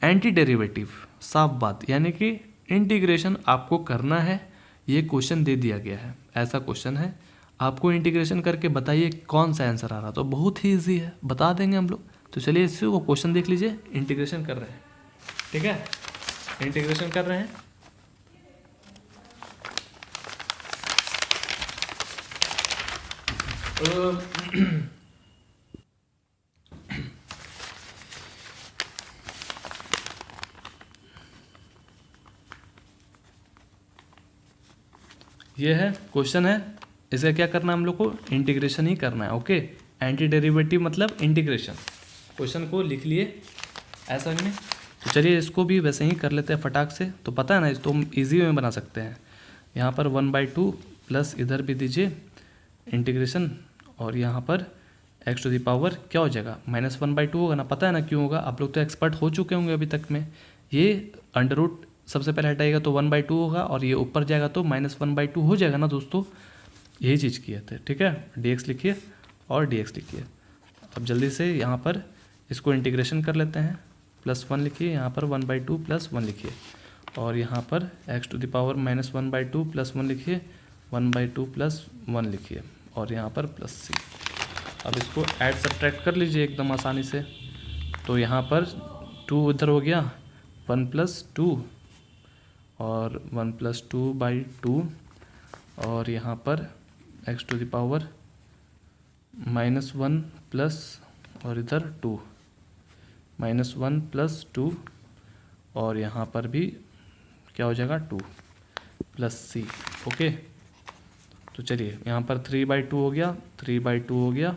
एंटी डेरिवेटिव, साफ बात, यानी कि इंटीग्रेशन आपको करना है। ये क्वेश्चन दे दिया गया है, ऐसा क्वेश्चन है, आपको इंटीग्रेशन करके बताइए कौन सा आंसर आ रहा। तो बहुत ही ईजी है, बता देंगे हम लोग। तो चलिए इससे वो क्वेश्चन देख लीजिए, इंटीग्रेशन कर रहे हैं। ठीक है, इंटीग्रेशन कर रहे हैं। ये है क्वेश्चन है, इसका क्या करना है हम लोग को, इंटीग्रेशन ही करना है। ओके, एंटी डेरिवेटिव मतलब इंटीग्रेशन। क्वेश्चन को लिख लिए ऐसा में। तो चलिए इसको भी वैसे ही कर लेते हैं फटाक से, तो पता है ना, इसको हम ईजी में बना सकते हैं। यहाँ पर 1/2 प्लस इधर भी दीजिए इंटीग्रेशन, और यहाँ पर x टू दी पावर क्या हो जाएगा, -1/2 होगा ना, पता है ना क्यों होगा, आप लोग तो एक्सपर्ट हो चुके होंगे अभी तक में। ये अंडर रूट सबसे पहले हटाएगा तो 1/2 होगा, और ये ऊपर जाएगा तो -1/2 हो जाएगा ना दोस्तों, यही चीज़ किए थे। ठीक है, dx लिखिए और dx लिखिए। अब जल्दी से यहाँ पर इसको इंटीग्रेशन कर लेते हैं, +1 लिखिए, यहाँ पर 1/2 + 1 लिखिए, और यहाँ पर x टू द पावर -1/2 + 1 लिखिए, 1/2 + 1 लिखिए, और यहाँ पर +c। अब इसको ऐड सब्ट्रैक्ट कर लीजिए एकदम आसानी से। तो यहाँ पर 2 इधर हो गया, 1 + 2 और 1 + 2/2, और यहाँ पर x to the power -1 plus और इधर 2, -1 + 2, और यहाँ पर भी क्या हो जाएगा 2 + c। ओके, तो चलिए यहाँ पर 3/2 हो गया, 3/2 हो गया,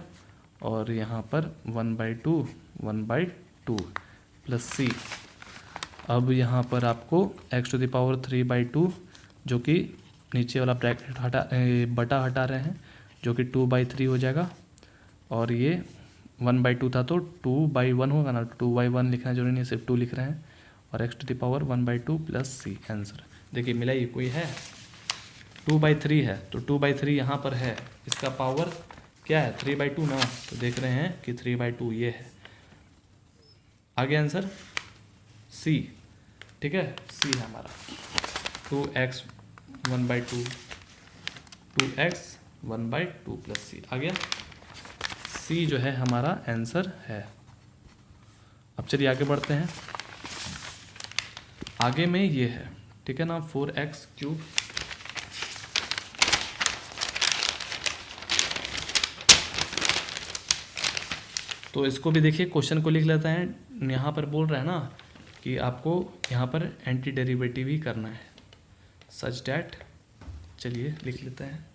और यहाँ पर 1/2 + c। अब यहाँ पर आपको x टू द पावर 3/2, जो कि नीचे वाला ब्रैकेट बटा हटा रहे हैं, जो कि 2/3 हो जाएगा, और ये 1/2 था तो 2/1 होगा ना, 2/1 लिखना जरूरी नहीं, सिर्फ 2 लिख रहे हैं, और x to the power 1/2 + c। Answer देखिए मिला, ये कोई है 2/3 है, तो 2/3 यहाँ पर है, इसका पावर क्या है 3/2 ना, तो देख रहे हैं कि 3/2 ये है। आगे आंसर c। ठीक है, c है हमारा 2x 1/2 + c आ गया। c जो है हमारा आंसर है। अब चलिए आगे बढ़ते हैं। आगे में ये है, ठीक है ना, 4x3। तो इसको भी देखिए, क्वेश्चन को लिख लेते हैं। यहाँ पर बोल रहा है ना कि आपको यहाँ पर एंटी डेरिवेटिव ही करना है, सच डैट। चलिए लिख लेते हैं।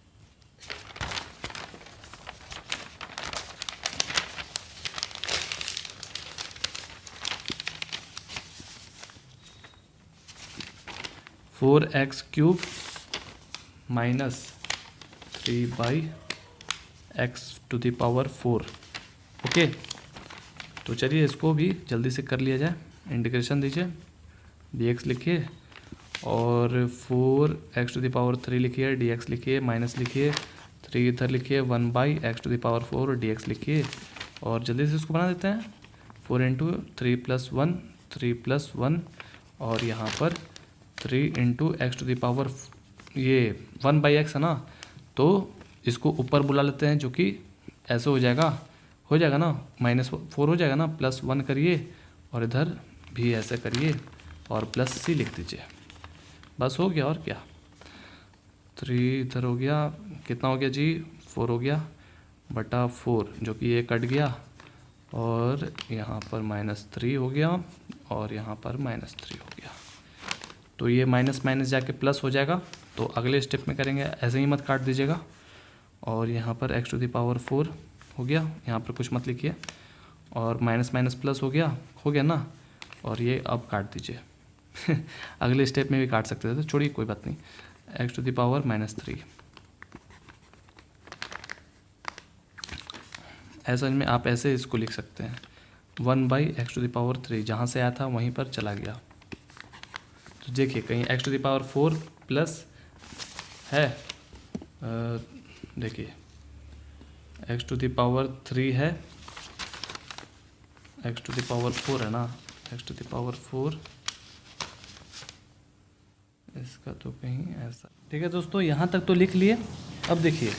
4x³ minus 3/x⁴। ओके, तो चलिए इसको भी जल्दी से कर लिया जाए। इंटीग्रेशन दीजिए, dx लिखिए और 4x⁴ लिखिए, dx लिखिए, माइनस लिखिए, 3 इधर लिखिए, 1/x⁴ dx लिखिए और जल्दी से इसको बना देते हैं। 4 × 3 + 1 3 + 1 और यहाँ पर 3 × x⁴ ये 1/x है ना, तो इसको ऊपर बुला लेते हैं, जो कि ऐसे हो जाएगा ना, -4 हो जाएगा ना, +1 करिए और इधर भी ऐसे करिए और +c लिख दीजिए। बस हो गया, और क्या। 3 इधर हो गया, कितना हो गया जी, 4 हो गया बटा 4, जो कि ये कट गया और यहाँ पर -3 हो गया और यहाँ पर -3 हो गया। तो ये माइनस माइनस जाके प्लस हो जाएगा। तो अगले स्टेप में करेंगे, ऐसे ही मत काट दीजिएगा। और यहाँ पर x⁴ हो गया, यहाँ पर कुछ मत लिखिए और माइनस माइनस प्लस हो गया ना, और ये अब काट दीजिए। अगले स्टेप में भी काट सकते थे, तो छोड़िए कोई बात नहीं। x⁻³ ऐसा में आप ऐसे इसको लिख सकते हैं, 1/x⁴, जहाँ से आया था वहीं पर चला गया। तो देखिए कहीं x⁴ प्लस है, देखिए x⁴ है, x⁴ है ना, x⁴ इसका तो कहीं ऐसा। ठीक है दोस्तों, यहाँ तक तो लिख लिए। अब देखिए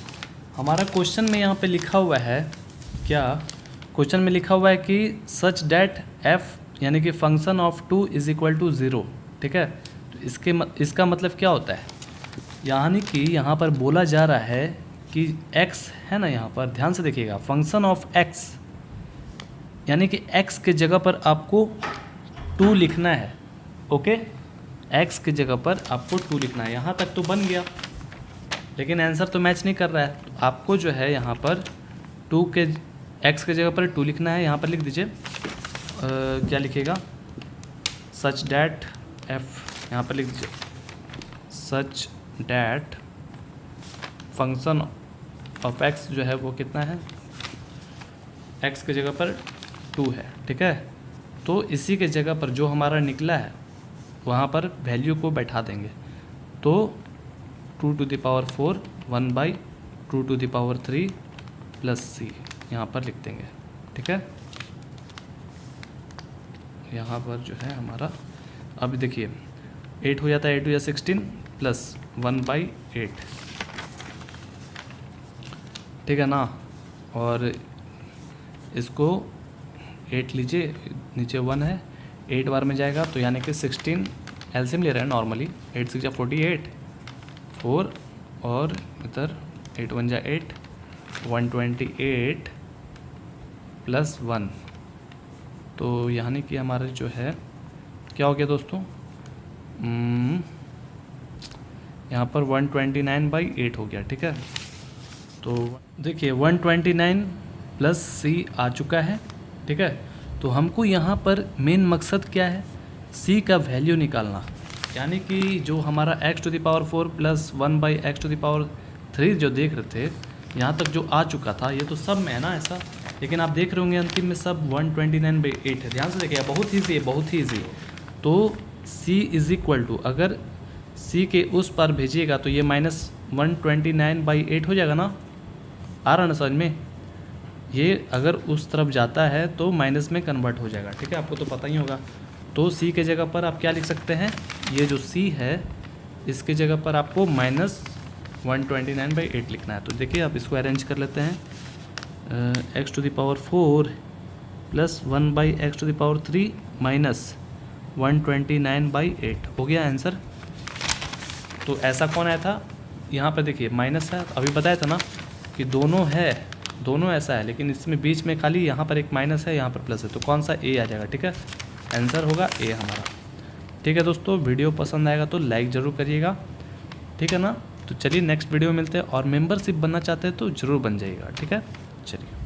हमारा क्वेश्चन में यहाँ पे लिखा हुआ है क्या, क्वेश्चन में लिखा हुआ है कि सच डैट f यानी कि फंक्शन ऑफ 2 = 0। ठीक है, तो इसका मतलब क्या होता है, यानी कि यहाँ पर बोला जा रहा है कि x है ना, यहाँ पर ध्यान से देखिएगा, फंक्शन ऑफ x यानी कि x के जगह पर आपको 2 लिखना है। ओके, x के जगह पर आपको 2 लिखना है। यहाँ तक तो बन गया, लेकिन आंसर तो मैच नहीं कर रहा है। तो आपको जो है यहाँ पर x के जगह पर 2 लिखना है। यहाँ पर लिख दीजिए, क्या लिखिएगा, सच डैट f, यहाँ पर लिख दीजिए such that function of x जो है वो कितना है, x के जगह पर 2 है। ठीक है, तो इसी के जगह पर जो हमारा निकला है वहाँ पर वैल्यू को बैठा देंगे। तो 2⁴ 1/2⁴ + c यहाँ पर लिख देंगे। ठीक है, यहाँ पर जो है हमारा, अब देखिए 8 हो जाता है, 8 हो जाता 16 + 1/8। ठीक है ना, और इसको 8 लीजिए, नीचे 1 है, 8 बार में जाएगा, तो यानी कि 16 एलसीएम ले रहे हैं नॉर्मली, 8 × 6 = 48, 4 और इधर 8 × 1 = 8, 128 + 1। तो यानी कि हमारे जो है क्या हो गया दोस्तों, यहाँ पर 129/8 हो गया। ठीक है, तो देखिए 129 + c आ चुका है। ठीक है, तो हमको यहाँ पर मेन मकसद क्या है, c का वैल्यू निकालना, यानी कि जो हमारा x⁴ + 1/x⁴ जो देख रहे थे, यहाँ तक जो आ चुका था, ये तो सब में है ना ऐसा, लेकिन आप देख रहे होंगे अंतिम में सब 129/8 है। ध्यान से देखिए, बहुत ईजी है, बहुत ही ईजी। तो c = अगर c के उस पार भेजिएगा तो ये -129/8 हो जाएगा ना, आ रहा ना समझ में। ये अगर उस तरफ जाता है तो माइनस में कन्वर्ट हो जाएगा। ठीक है, आपको तो पता ही होगा। तो c के जगह पर आप क्या लिख सकते हैं, ये जो c है इसके जगह पर आपको -129/8 लिखना है। तो देखिए आप इसको अरेंज कर लेते हैं, x⁴ + 1/x⁴ माइनस 129/8 हो गया आंसर। तो ऐसा कौन आया था, यहाँ पर देखिए माइनस है, अभी बताया था ना कि दोनों ऐसा है, लेकिन इसमें बीच में खाली यहाँ पर एक माइनस है, यहाँ पर प्लस है, तो कौन सा ए आ जाएगा। ठीक है, आंसर होगा ए हमारा। ठीक है दोस्तों, वीडियो पसंद आएगा तो लाइक ज़रूर करिएगा। ठीक है ना, तो चलिए नेक्स्ट वीडियो में मिलते हैं, और मेंबरशिप बनना चाहते हैं तो ज़रूर बन जाइएगा। ठीक है, चलिए।